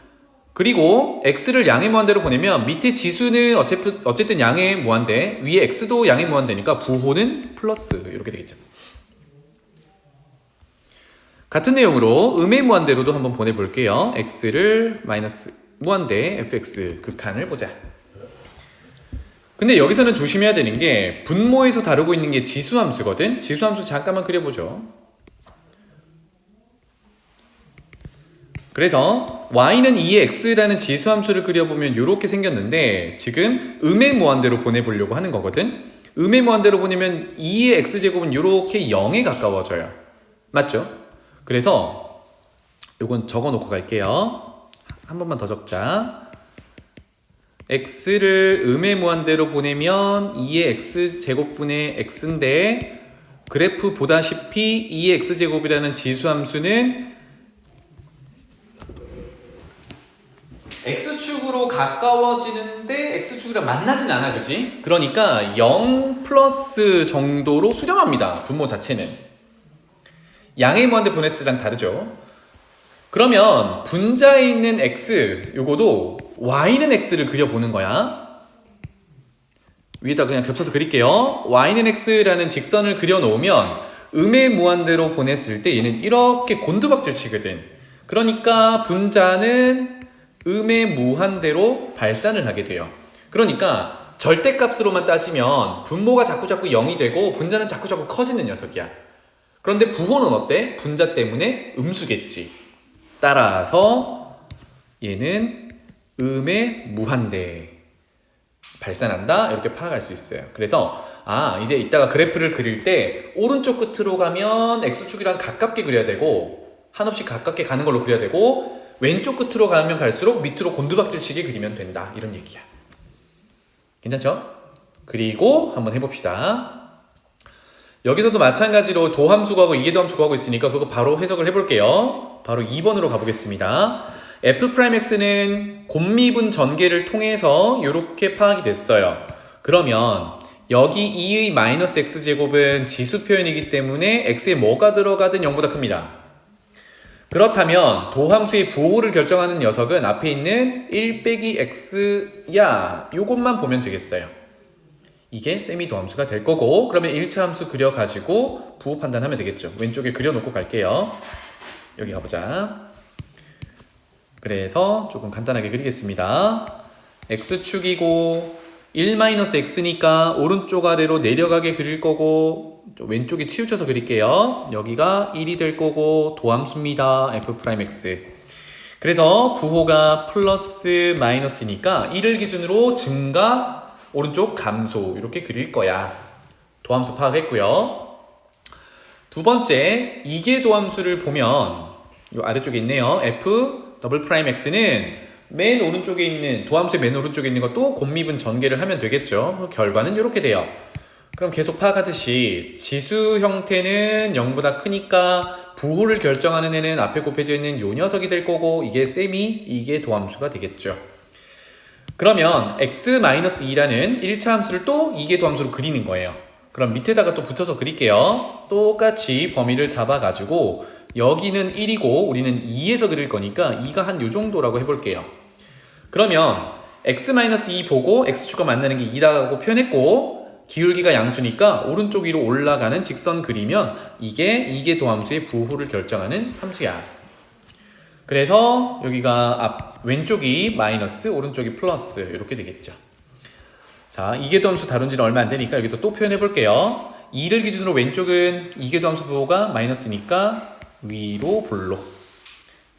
S1: 그리고 x를 양의 무한대로 보내면 밑에 지수는 어쨌든 양의 무한대, 위에 x도 양의 무한대니까 부호는 플러스 이렇게 되겠죠. 같은 내용으로 음의 무한대로도 한번 보내볼게요. x를 마이너스 무한대 fx 극한을 보자. 근데 여기서는 조심해야 되는 게 분모에서 다루고 있는 게 지수함수거든. 지수함수 잠깐만 그려보죠. 그래서 y는 2의 x라는 지수함수를 그려보면 이렇게 생겼는데 지금 음의 무한대로 보내보려고 하는 거거든. 음의 무한대로 보내면 2의 x제곱은 이렇게 0에 가까워져요. 맞죠? 그래서 이건 적어놓고 갈게요. 한 번만 더 적자. x를 음의 무한대로 보내면 2의 x제곱분의 x인데 그래프 보다시피 2의 x제곱이라는 지수함수는 x축으로 가까워지는데 x축이랑 만나진 않아, 그지? 그러니까 0 플러스 정도로 수렴합니다, 분모 자체는. 양의 무한대 보냈을 때랑 다르죠. 그러면 분자에 있는 x, 요거도 y는 x를 그려보는 거야. 위에다 그냥 겹쳐서 그릴게요. y는 x라는 직선을 그려놓으면 음의 무한대로 보냈을 때 얘는 이렇게 곤두박질 치거든. 그러니까 분자는 음의 무한대로 발산을 하게 돼요. 그러니까 절대값으로만 따지면 분모가 자꾸 0이 되고 분자는 자꾸 커지는 녀석이야. 그런데 부호는 어때? 분자 때문에 음수겠지. 따라서 얘는 음의 무한대 발산한다, 이렇게 파악할 수 있어요. 그래서 이제 이따가 그래프를 그릴 때 오른쪽 끝으로 가면 x축이랑 가깝게 그려야 되고 한없이 가깝게 가는 걸로 그려야 되고 왼쪽 끝으로 가면 갈수록 밑으로 곤두박질치게 그리면 된다, 이런 얘기야. 괜찮죠? 그리고 한번 해봅시다. 여기서도 마찬가지로 도함수 구하고 이계도함수 구하고 있으니까 그거 바로 해석을 해볼게요. 바로 2번으로 가보겠습니다. f'x는 곱미분 전개를 통해서 이렇게 파악이 됐어요. 그러면 여기 2의 마이너스 x제곱은 지수 표현이기 때문에 x에 뭐가 들어가든 0보다 큽니다. 그렇다면 도함수의 부호를 결정하는 녀석은 앞에 있는 1 빼기 x야, 요것만 보면 되겠어요. 이게 세미 도함수가 될 거고, 그러면 1차 함수 그려가지고 부호 판단하면 되겠죠. 왼쪽에 그려놓고 갈게요. 여기 가보자. 그래서 조금 간단하게 그리겠습니다. x축이고 1-x니까 오른쪽 아래로 내려가게 그릴 거고, 왼쪽에 치우쳐서 그릴게요. 여기가 1이 될 거고 도함수입니다. f'x. 그래서 부호가 플러스 마이너스니까 1을 기준으로 증가, 오른쪽 감소, 이렇게 그릴 거야. 도함수 파악했고요. 두 번째, 이계도함수를 보면 요 아래쪽에 있네요. f'x는 맨 오른쪽에 있는 도함수의 맨 오른쪽에 있는 것도 곱미분 전개를 하면 되겠죠. 결과는 이렇게 돼요. 그럼 계속 파악하듯이 지수 형태는 0보다 크니까 부호를 결정하는 애는 앞에 곱해져 있는 요 녀석이 될 거고, 이게 세미 이계도함수가 되겠죠. 그러면 x-2라는 1차 함수를 또 이계도함수로 그리는 거예요. 그럼 밑에다가 또 붙여서 그릴게요. 똑같이 범위를 잡아가지고 여기는 1이고 우리는 2에서 그릴 거니까 2가 한 요 정도라고 해볼게요. 그러면 x-2 보고 x축과 만나는 게 2라고 표현했고, 기울기가 양수니까 오른쪽 위로 올라가는 직선 그리면 이게 이계도함수의 부호를 결정하는 함수야. 그래서 여기가 왼쪽이 마이너스, 오른쪽이 플러스, 이렇게 되겠죠. 자, 이계도함수 다룬 지는 얼마 안 되니까 여기도 또 표현해 볼게요. 2를 기준으로 왼쪽은 이계도함수 부호가 마이너스니까 위로 볼록,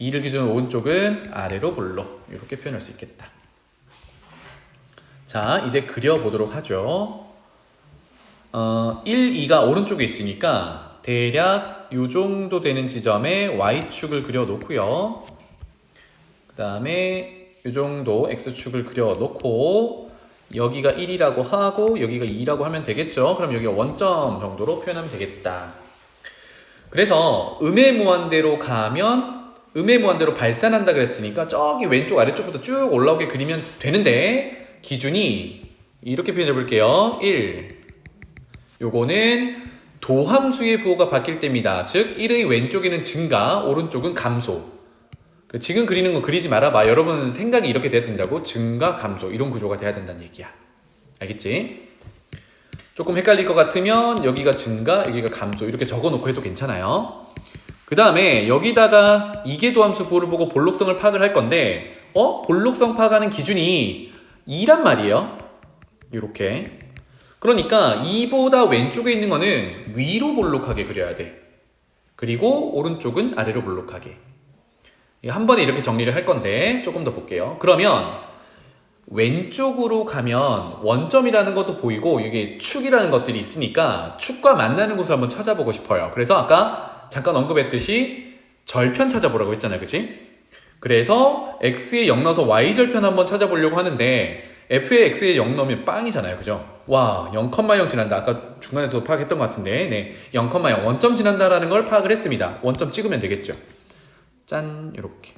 S1: 2를 기준으로 오른쪽은 아래로 볼록, 이렇게 표현할 수 있겠다. 자, 이제 그려보도록 하죠. 1, 2가 오른쪽에 있으니까 대략 요 정도 되는 지점에 y축을 그려 놓고요. 그 다음에 요 정도 x축을 그려 놓고 여기가 1이라고 하고 여기가 2라고 하면 되겠죠. 그럼 여기가 원점 정도로 표현하면 되겠다. 그래서 음의 무한대로 가면 음의 무한대로 발산한다 그랬으니까 저기 왼쪽 아래쪽부터 쭉 올라오게 그리면 되는데, 기준이 이렇게 표현해 볼게요. 1, 요거는 도함수의 부호가 바뀔 때입니다. 즉 1의 왼쪽에는 증가, 오른쪽은 감소. 지금 그리는 거 그리지 말아봐. 여러분 생각이 이렇게 돼야 된다고. 증가, 감소, 이런 구조가 돼야 된다는 얘기야. 알겠지? 조금 헷갈릴 것 같으면 여기가 증가, 여기가 감소, 이렇게 적어놓고 해도 괜찮아요. 그 다음에 여기다가 이계도함수 부호를 보고 볼록성을 파악을 할 건데, 볼록성 파악하는 기준이 2란 말이에요. 이렇게. 그러니까 2보다 왼쪽에 있는 거는 위로 볼록하게 그려야 돼. 그리고 오른쪽은 아래로 볼록하게. 한 번에 이렇게 정리를 할 건데 조금 더 볼게요. 그러면 왼쪽으로 가면 원점이라는 것도 보이고 이게 축이라는 것들이 있으니까 축과 만나는 곳을 한번 찾아보고 싶어요. 그래서 아까 잠깐 언급했듯이 절편 찾아보라고 했잖아요. 그치? 그래서 x에 0 넣어서 y절편 한번 찾아보려고 하는데 f에 x에 0 넣으면 빵이잖아요. 그죠? 와, 0,0 지난다. 아까 중간에도 파악했던 것 같은데 네, 0,0 원점 지난다라는 걸 파악을 했습니다. 원점 찍으면 되겠죠. 짠, 이렇게.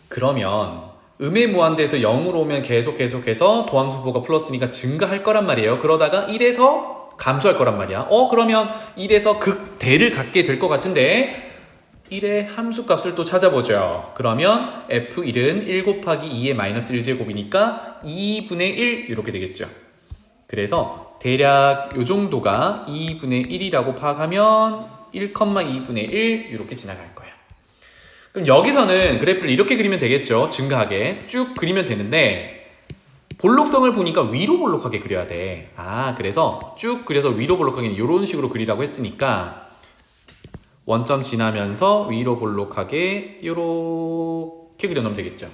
S1: 그러면 음의 무한대에서 0으로 오면 계속해서 도함수 부호가 플러스니까 증가할 거란 말이에요. 그러다가 1에서 감소할 거란 말이야. 그러면 1에서 극대를 갖게 될 것 같은데 1의 함수값을 또 찾아보죠. 그러면 F1은 1 곱하기 2의 마이너스 1제곱이니까 2분의 1 이렇게 되겠죠. 그래서 대략 이 정도가 2분의 1이라고 파악하면 1,2분의 1 이렇게 지나갈 거야. 그럼 여기서는 그래프를 이렇게 그리면 되겠죠. 증가하게 쭉 그리면 되는데 볼록성을 보니까 위로 볼록하게 그려야 돼. 그래서 쭉 그려서 위로 볼록하게는 이런 식으로 그리라고 했으니까 원점 지나면서 위로 볼록하게 이렇게 그려놓으면 되겠죠.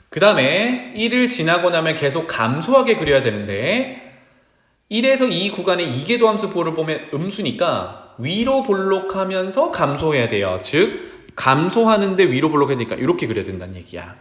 S1: 그 다음에 1을 지나고 나면 계속 감소하게 그려야 되는데 1에서 2 구간의 이계도함수 부호를 보면 음수니까 위로 볼록하면서 감소해야 돼요. 즉 감소하는데 위로 볼록해야 되니까 이렇게 그려야 된다는 얘기야.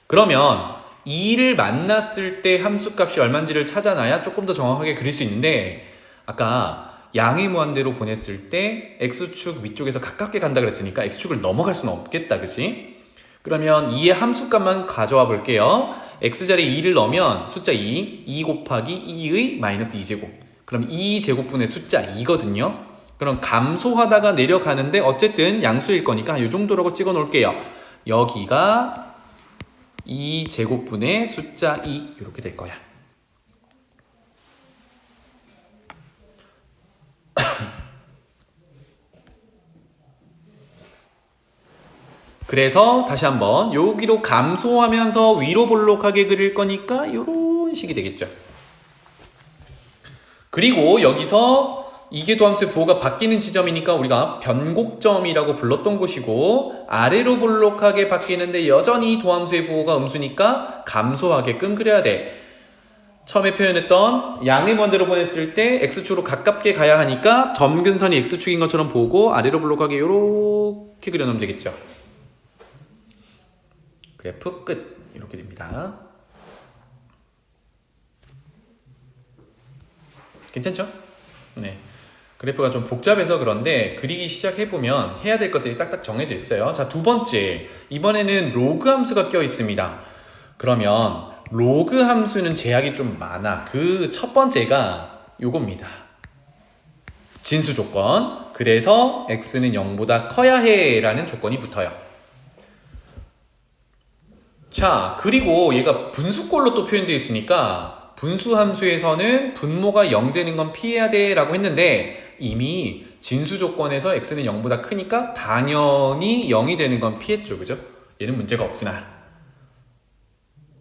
S1: 그러면 2를 만났을 때 함수값이 얼마인지를 찾아놔야 조금 더 정확하게 그릴 수 있는데 아까 양의 무한대로 보냈을 때 x축 위쪽에서 가깝게 간다 그랬으니까 x축을 넘어갈 수는 없겠다. 그치? 그러면 2의 함수값만 가져와 볼게요. x자리에 2를 넣으면 숫자 2 곱하기 2의 마이너스 2제곱. 그럼 2제곱분의 숫자 2거든요. 그럼 감소하다가 내려가는데 어쨌든 양수일 거니까 이 정도라고 찍어 놓을게요. 여기가 2제곱분의 숫자 2 이렇게 될 거야. 그래서 다시 한번 여기로 감소하면서 위로 볼록하게 그릴 거니까 이런 식이 되겠죠. 그리고 여기서 이계도함수의 부호가 바뀌는 지점이니까 우리가 변곡점이라고 불렀던 곳이고 아래로 볼록하게 바뀌는데 여전히 도함수의 부호가 음수니까 감소하게끔 그려야 돼. 처음에 표현했던 양의 무한대로 보냈을 때 x축으로 가깝게 가야 하니까 점근선이 x축인 것처럼 보고 아래로 볼록하게 이렇게 그려놓으면 되겠죠. 그래프 끝. 이렇게 됩니다. 괜찮죠? 네. 그래프가 좀 복잡해서 그런데 그리기 시작해보면 해야 될 것들이 딱딱 정해져 있어요. 자, 두 번째. 이번에는 로그 함수가 껴 있습니다. 그러면 로그 함수는 제약이 좀 많아. 그 첫 번째가 요겁니다. 진수 조건. 그래서 x는 0보다 커야 해 라는 조건이 붙어요. 자, 그리고 얘가 분수꼴로 또 표현되어 있으니까 분수함수에서는 분모가 0 되는 건 피해야 돼 라고 했는데 이미 진수 조건에서 x는 0보다 크니까 당연히 0이 되는 건 피했죠. 그죠? 얘는 문제가 없구나.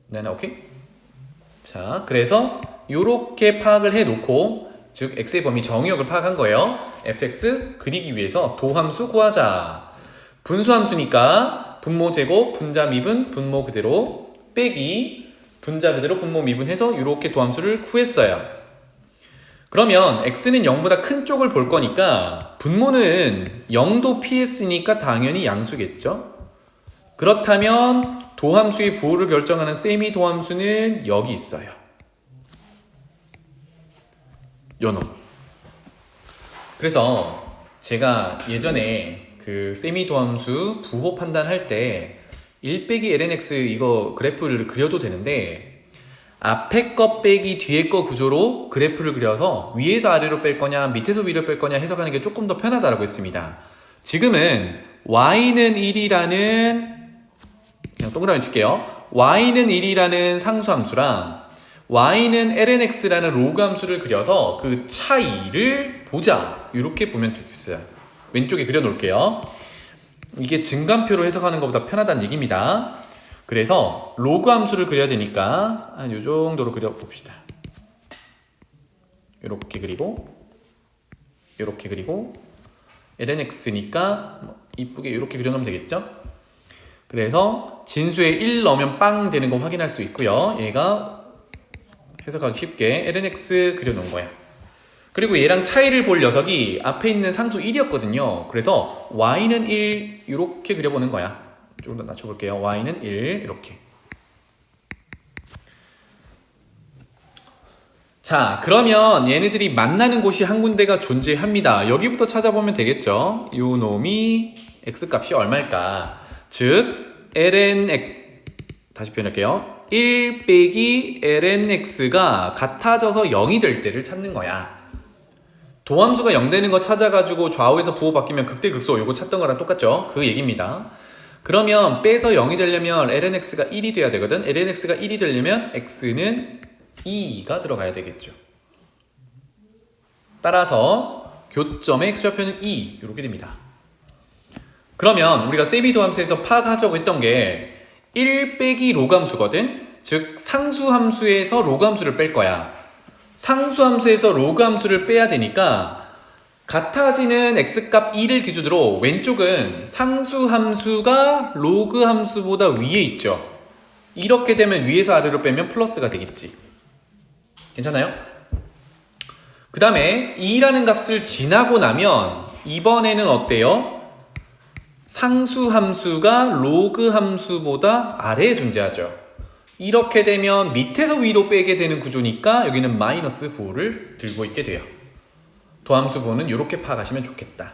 S1: 네, 오케이? 자, 그래서 요렇게 파악을 해놓고 즉 x의 범위 정의역을 파악한 거예요. fx 그리기 위해서 도함수 구하자. 분수함수니까 분모 제곱, 분자 미분, 분모 그대로 빼기 분자 그대로 분모 미분해서 이렇게 도함수를 구했어요. 그러면 x는 0보다 큰 쪽을 볼 거니까 분모는 0도 피했으니까 당연히 양수겠죠. 그렇다면 도함수의 부호를 결정하는 세미 도함수는 여기 있어요. 요놈. 그래서 제가 예전에 그 세미 도함수 부호 판단할 때 1 빼기 lnx 이거 그래프를 그려도 되는데 앞에 거 빼기 뒤에 거 구조로 그래프를 그려서 위에서 아래로 뺄 거냐 밑에서 위로 뺄 거냐 해석하는 게 조금 더 편하다고 했습니다. 지금은 y는 1이라는 그냥 동그라미 칠게요. y는 1이라는 상수함수랑 y는 lnx라는 로그 함수를 그려서 그 차이를 보자. 이렇게 보면 되겠어요. 왼쪽에 그려놓을게요. 이게 증감표로 해석하는 것보다 편하다는 얘기입니다. 그래서 로그 함수를 그려야 되니까 한 이 정도로 그려봅시다. 이렇게 그리고 이렇게 그리고 lnx니까 이쁘게 이렇게 그려놓으면 되겠죠? 그래서 진수에 1 넣으면 빵 되는 거 확인할 수 있고요. 얘가 해석하기 쉽게 lnx 그려놓은 거야. 그리고 얘랑 차이를 볼 녀석이 앞에 있는 상수 1이었거든요. 그래서 y는 1 이렇게 그려보는 거야. 조금 더 낮춰볼게요. y는 1 이렇게. 자, 그러면 얘네들이 만나는 곳이 한 군데가 존재합니다. 여기부터 찾아보면 되겠죠. 요 놈이 x값이 얼마일까? 즉 lnx 다시 표현할게요. 1 빼기 lnx가 같아져서 0이 될 때를 찾는 거야. 도함수가 0 되는 거 찾아가지고 좌우에서 부호 바뀌면 극대극소 요거 찾던 거랑 똑같죠? 그 얘기입니다. 그러면 빼서 0이 되려면 lnx가 1이 돼야 되거든. lnx가 1이 되려면 x는 2가 들어가야 되겠죠. 따라서 교점의 x좌표는 2 이렇게 됩니다. 그러면 우리가 세비 도함수에서 파악하자고 했던 게 1 빼기 로그함수거든. 즉 상수함수에서 로그함수를 뺄 거야. 상수함수에서 로그함수를 빼야 되니까 같아지는 x값 2를 기준으로 왼쪽은 상수함수가 로그함수보다 위에 있죠. 이렇게 되면 위에서 아래로 빼면 플러스가 되겠지. 괜찮아요? 그 다음에 2라는 값을 지나고 나면 이번에는 어때요? 상수함수가 로그함수보다 아래에 존재하죠. 이렇게 되면 밑에서 위로 빼게 되는 구조니까 여기는 마이너스 부호를 들고 있게 돼요. 도함수 부호는 이렇게 파악하시면 좋겠다.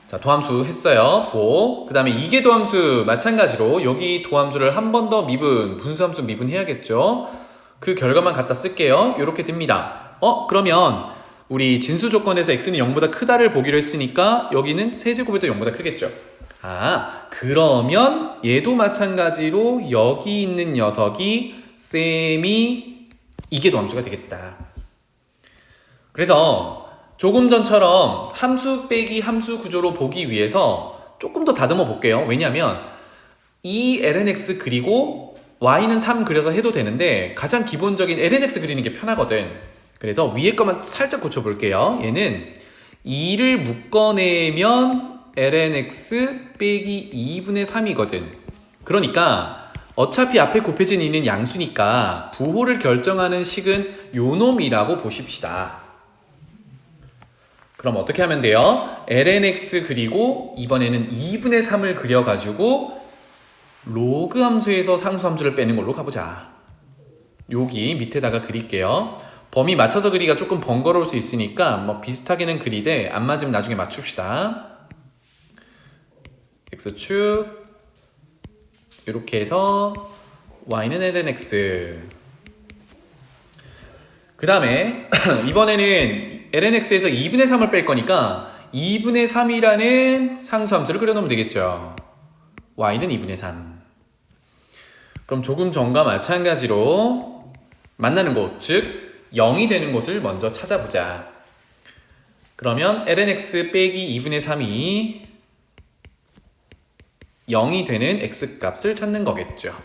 S1: 자, 도함수 했어요. 부호. 그 다음에 이계 도함수 마찬가지로 여기 도함수를 한 번 더 미분, 분수함수 미분해야겠죠. 그 결과만 갖다 쓸게요. 이렇게 됩니다. 그러면 우리 진수 조건에서 x는 0보다 크다를 보기로 했으니까 여기는 세제곱에도 0보다 크겠죠. 그러면 얘도 마찬가지로 여기 있는 녀석이 셈이 이계도 함수가 되겠다. 그래서 조금 전처럼 함수 빼기 함수 구조로 보기 위해서 조금 더 다듬어 볼게요. 왜냐하면 이 lnx 그리고 y는 3 그려서 해도 되는데 가장 기본적인 lnx 그리는 게 편하거든. 그래서 위에 것만 살짝 고쳐볼게요. 얘는 2를 묶어내면 lnx 빼기 2분의 3이거든. 그러니까 어차피 앞에 곱해진 2는 양수니까 부호를 결정하는 식은 요놈이라고 보십시다. 그럼 어떻게 하면 돼요? lnx 그리고 이번에는 2분의 3을 그려가지고 로그 함수에서 상수 함수를 빼는 걸로 가보자. 여기 밑에다가 그릴게요. 범위 맞춰서 그리기가 조금 번거로울 수 있으니까 뭐 비슷하게는 그리되 안 맞으면 나중에 맞춥시다. x축 이렇게 해서 y는 lnx. 그 다음에 이번에는 lnx에서 2분의 3을 뺄 거니까 2분의 3이라는 상수함수를 그려놓으면 되겠죠. y는 2분의 3. 그럼 조금 전과 마찬가지로 만나는 곳, 즉 0이 되는 곳을 먼저 찾아보자. 그러면 lnx 빼기 2분의 3이 0이 되는 x값을 찾는 거겠죠.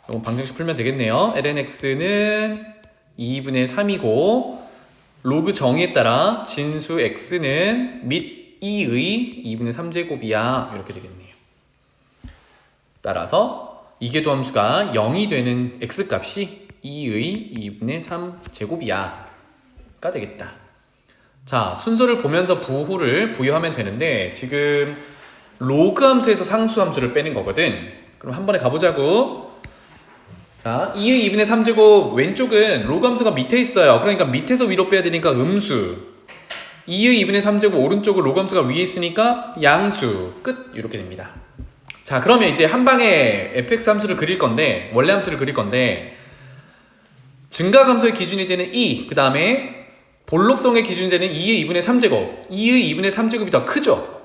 S1: 이건 방정식 풀면 되겠네요. lnx는 2분의 3이고 로그 정의에 따라 진수 x는 밑 2의 2분의 3제곱이야. 이렇게 되겠네요. 따라서 이계도 함수가 0이 되는 x값이 2의 2분의 3제곱이야 가 되겠다. 자, 순서를 보면서 부호를 부여하면 되는데 지금 로그 함수에서 상수 함수를 빼는 거거든. 그럼 한 번에 가보자고. 자, 2의 2분의 3제곱 왼쪽은 로그 함수가 밑에 있어요. 그러니까 밑에서 위로 빼야 되니까 음수. 2의 2분의 3제곱 오른쪽은 로그 함수가 위에 있으니까 양수. 끝. 이렇게 됩니다. 자, 그러면 이제 한 방에 fx 함수를 그릴 건데 원래 함수를 그릴 건데 증가 함수의 기준이 되는 2, 그 다음에 볼록성의 기준이 되는 2의 2분의 3제곱, 2의 2분의 3제곱이 더 크죠?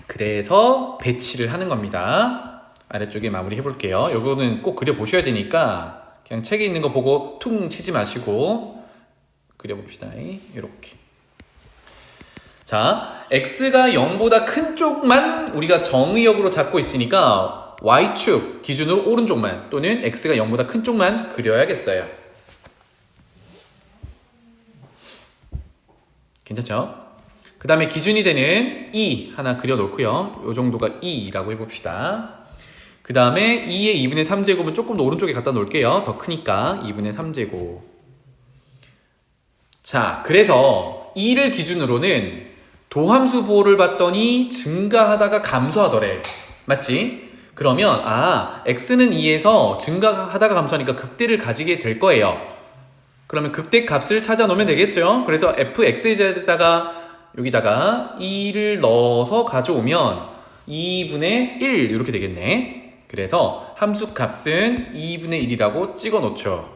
S1: 그래서 배치를 하는 겁니다. 아래쪽에 마무리 해볼게요. 요거는 꼭 그려보셔야 되니까 그냥 책에 있는 거 보고 퉁 치지 마시고 그려봅시다. 이렇게. 자, x가 0보다 큰 쪽만 우리가 정의역으로 잡고 있으니까 y축 기준으로 오른쪽만 또는 x가 0보다 큰 쪽만 그려야겠어요. 괜찮죠? 그 다음에 기준이 되는 2 하나 그려놓고요. 요 정도가 2라고 해봅시다. 그 다음에 2의 2분의 3제곱은 조금 더 오른쪽에 갖다 놓을게요. 더 크니까 2분의 3제곱. 자, 그래서 2를 기준으로는 도함수 부호를 봤더니 증가하다가 감소하더래. 맞지? 그러면 x는 2에서 증가하다가 감소하니까 극대를 가지게 될 거예요. 그러면 극대 값을 찾아 놓으면 되겠죠? 그래서 fx에다가 여기다가 2를 넣어서 가져오면 2분의 1 이렇게 되겠네. 그래서 함수 값은 2분의 1이라고 찍어 놓죠.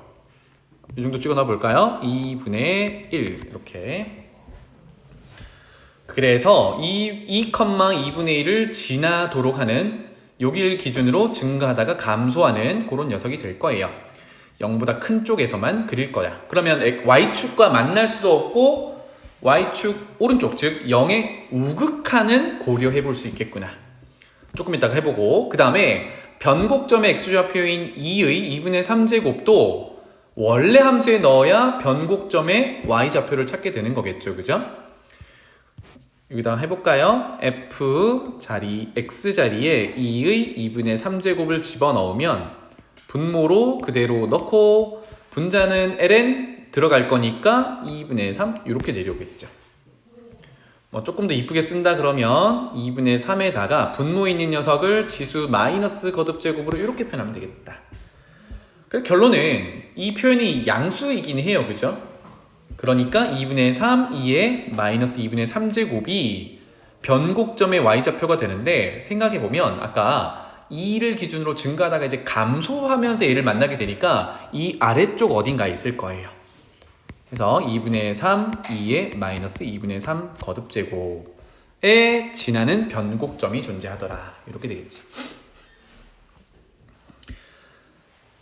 S1: 이 정도 찍어 놔 볼까요? 2분의 1 이렇게. 그래서 2,2분의 1을 지나도록 하는 여기를 기준으로 증가하다가 감소하는 그런 녀석이 될 거예요. 0보다 큰 쪽에서만 그릴 거야. 그러면 y축과 만날 수도 없고 y축 오른쪽 즉 0에 우극하는 고려해 볼 수 있겠구나. 조금 이따가 해보고 그 다음에 변곡점의 x좌표인 2의 2분의 3제곱도 원래 함수에 넣어야 변곡점의 y좌표를 찾게 되는 거겠죠. 그죠? 여기다 해볼까요? f 자리 x 자리에 2의 2분의 3제곱을 집어넣으면 분모로 그대로 넣고 분자는 ln 들어갈 거니까 2분의 3 이렇게 내려오겠죠. 뭐 조금 더 이쁘게 쓴다 그러면 2분의 3에다가 분모에 있는 녀석을 지수 마이너스 거듭제곱으로 이렇게 표현하면 되겠다. 그래서 결론은 이 표현이 양수이긴 해요. 그죠? 그러니까 2분의 3, 2에 마이너스 2분의 3제곱이 변곡점의 y좌표가 되는데 생각해보면 아까 2를 기준으로 증가하다가 이제 감소하면서 얘를 만나게 되니까 이 아래쪽 어딘가에 있을 거예요. 그래서 2분의 3, 2에 마이너스 2분의 3 거듭제곱에 지나는 변곡점이 존재하더라. 이렇게 되겠지.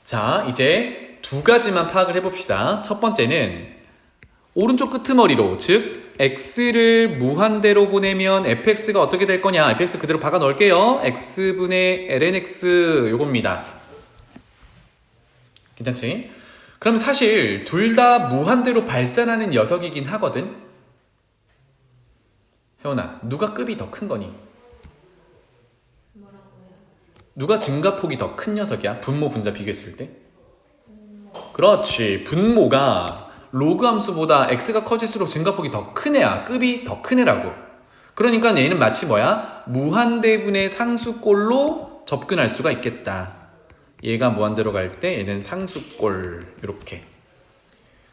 S1: 자, 이제 두 가지만 파악을 해봅시다. 첫 번째는 오른쪽 끄트머리로 즉 x를 무한대로 보내면 fx가 어떻게 될 거냐. fx 그대로 박아 넣을게요. x분의 lnx 요겁니다. 괜찮지? 그럼 사실 둘 다 무한대로 발산하는 녀석이긴 하거든. 혜원아, 누가 급이 더 큰 거니?
S2: 뭐라고요?
S1: 누가 증가폭이 더 큰 녀석이야? 분모 분자 비교했을 때? 그렇지. 분모가 로그 함수보다 x가 커질수록 증가폭이 더 큰 애야. 급이 더 큰 애라고. 그러니까 얘는 마치 뭐야? 무한대분의 상수꼴로 접근할 수가 있겠다. 얘가 무한대로 갈 때 얘는 상수꼴 이렇게.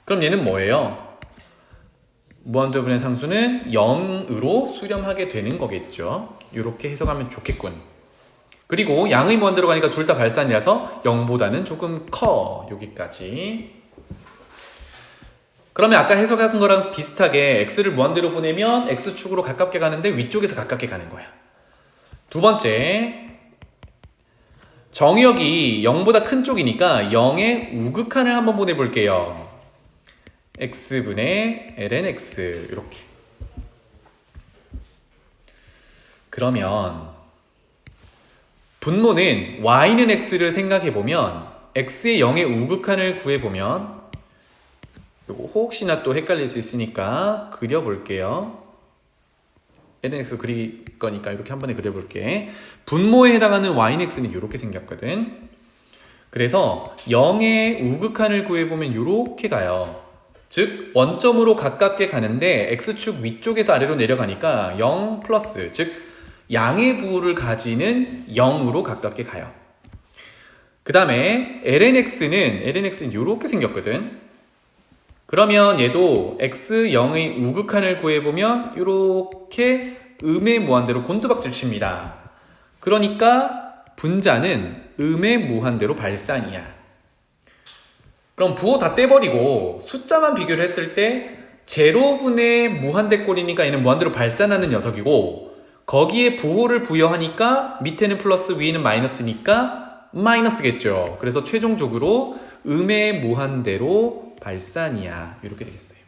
S1: 그럼 얘는 뭐예요? 무한대분의 상수는 0으로 수렴하게 되는 거겠죠. 이렇게 해석하면 좋겠군. 그리고 양의 무한대로 가니까 둘 다 발산이라서 0보다는 조금 커. 여기까지. 그러면 아까 해석한 거랑 비슷하게 x를 무한대로 보내면 x축으로 가깝게 가는데 위쪽에서 가깝게 가는 거야. 두 번째, 정의역이 0보다 큰 쪽이니까 0의 우극한을 한번 보내볼게요. x분의 lnx 이렇게. 그러면 분모는 y는 x를 생각해보면 x의 0의 우극한을 구해보면 요거 혹시나 또 헷갈릴 수 있으니까 그려볼게요. lnx 그릴 거니까 이렇게 한 번에 그려볼게. 분모에 해당하는 yx는 이렇게 생겼거든. 그래서 0의 우극한을 구해보면 이렇게 가요. 즉 원점으로 가깝게 가는데 x축 위쪽에서 아래로 내려가니까 0 플러스 즉 양의 부호를 가지는 0으로 가깝게 가요. 그 다음에 lnx는 이렇게 생겼거든. 그러면 얘도 x0의 우극한을 구해보면 이렇게 음의 무한대로 곤두박질 칩니다. 그러니까 분자는 음의 무한대로 발산이야. 그럼 부호 다 떼버리고 숫자만 비교를 했을 때 제로분의 무한대꼴이니까 얘는 무한대로 발산하는 녀석이고 거기에 부호를 부여하니까 밑에는 플러스 위에는 마이너스니까 마이너스겠죠. 그래서 최종적으로 음의 무한대로 발산이야. 이렇게 되겠어요.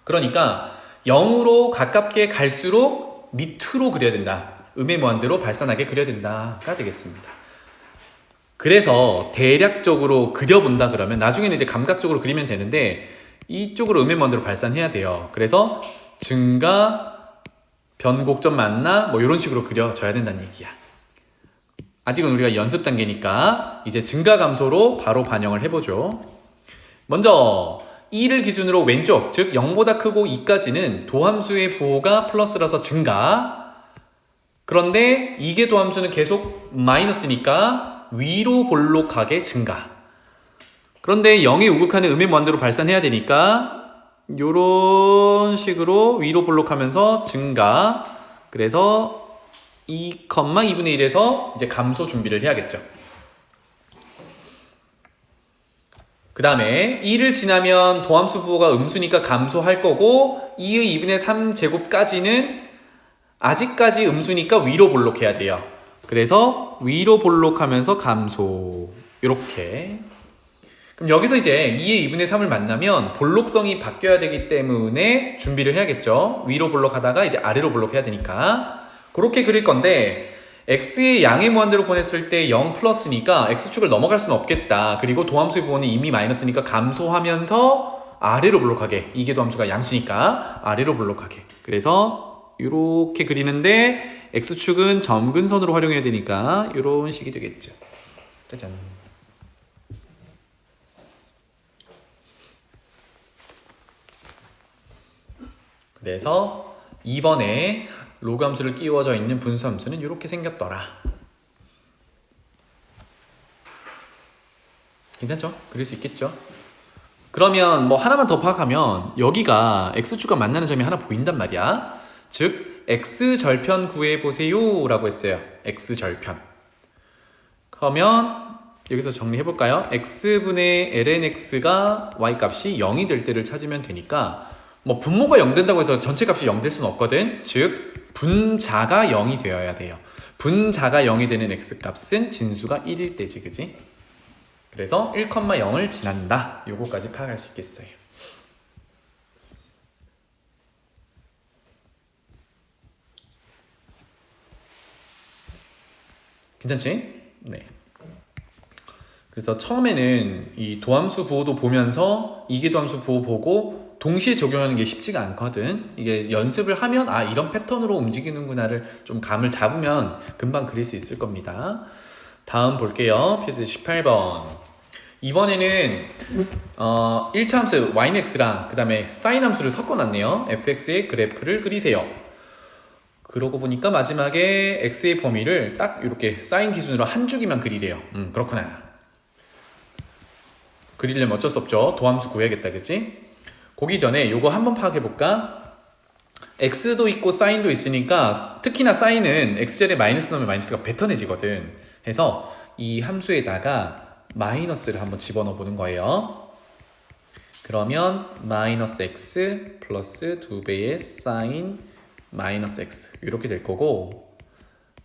S1: 그러니까 0으로 가깝게 갈수록 밑으로 그려야 된다. 음의 무한대로 발산하게 그려야 된다가 되겠습니다. 그래서 대략적으로 그려본다 그러면 나중에는 이제 감각적으로 그리면 되는데 이쪽으로 음의 무한대로 발산해야 돼요. 그래서 증가 변곡점 맞나? 뭐 이런 식으로 그려져야 된다는 얘기야. 아직은 우리가 연습 단계니까 이제 증가 감소로 바로 반영을 해보죠. 먼저 2를 기준으로 왼쪽, 즉 0보다 크고 2까지는 도함수의 부호가 플러스라서 증가. 그런데 이계 도함수는 계속 마이너스니까 위로 볼록하게 증가. 그런데 0에 우극하는 음의 무한대로 발산해야 되니까 이런 식으로 위로 볼록하면서 증가. 그래서 2,2분의 1에서 이제 감소 준비를 해야겠죠. 그 다음에 2를 지나면 도함수 부호가 음수니까 감소할 거고 2의 2분의 3 제곱까지는 아직까지 음수니까 위로 볼록해야 돼요. 그래서 위로 볼록하면서 감소. 이렇게. 그럼 여기서 이제 2의 2분의 3을 만나면 볼록성이 바뀌어야 되기 때문에 준비를 해야겠죠. 위로 볼록하다가 이제 아래로 볼록해야 되니까. 그렇게 그릴 건데 x의 양의 무한대로 보냈을 때 0 플러스니까 x축을 넘어갈 수는 없겠다. 그리고 도함수의 부호는 이미 마이너스니까 감소하면서 아래로 볼록하게. 이게 도함수가 양수니까 아래로 볼록하게. 그래서 이렇게 그리는데 x축은 점근선으로 활용해야 되니까 이런 식이 되겠죠. 짜잔. 그래서 2번에 로그 함수를 끼워져 있는 분수 함수는 이렇게 생겼더라. 괜찮죠? 그릴 수 있겠죠? 그러면 뭐 하나만 더 파악하면 여기가 x축과 만나는 점이 하나 보인단 말이야. 즉 x절편 구해보세요 라고 했어요. x절편. 그러면 여기서 정리해볼까요? x분의 lnx가 y값이 0이 될 때를 찾으면 되니까 뭐 분모가 0 된다고 해서 전체 값이 0 될 수는 없거든. 즉 분자가 0이 되어야 돼요. 분자가 0이 되는 x값은 진수가 1일 때지, 그지? 그래서 1,0을 지난다. 요거까지 파악할 수 있겠어요. 괜찮지? 네. 그래서 처음에는 이 도함수 부호도 보면서 이계도함수 부호 보고 동시에 적용하는 게 쉽지가 않거든. 이게 연습을 하면 아 이런 패턴으로 움직이는구나를 좀 감을 잡으면 금방 그릴 수 있을 겁니다. 다음 볼게요. 필수 18번. 이번에는 1차 함수 yx랑 그 다음에 사인 함수를 섞어놨네요. fx의 그래프를 그리세요. 그러고 보니까 마지막에 x의 범위를 딱 이렇게 사인 기준으로 한 주기만 그리래요. 그렇구나. 그리려면 어쩔 수 없죠. 도함수 구해야겠다, 그치? 보기 전에 요거 한번 파악해볼까? x도 있고 사인도 있으니까 특히나 사인은 x절에 마이너스 넣으면 마이너스가 뱉어내지거든. 해서 이 함수에다가 마이너스를 한번 집어넣어 보는 거예요. 그러면 마이너스 x 플러스 2배의 사인 마이너스 x 이렇게 될 거고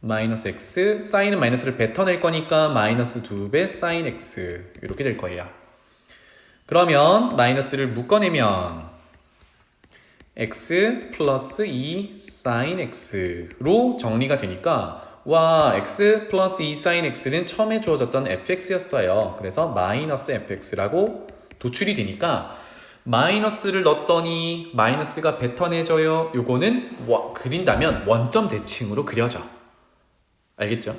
S1: 마이너스 x 사인은 마이너스를 뱉어낼 거니까 마이너스 2배 사인 x 이렇게 될 거예요. 그러면 마이너스를 묶어내면 x 플러스 2 sin x로 정리가 되니까 와 x 플러스 2 sin x는 처음에 주어졌던 fx였어요. 그래서 마이너스 fx라고 도출이 되니까 마이너스를 넣었더니 마이너스가 뱉어내져요. 요거는 그린다면 원점 대칭으로 그려져. 알겠죠?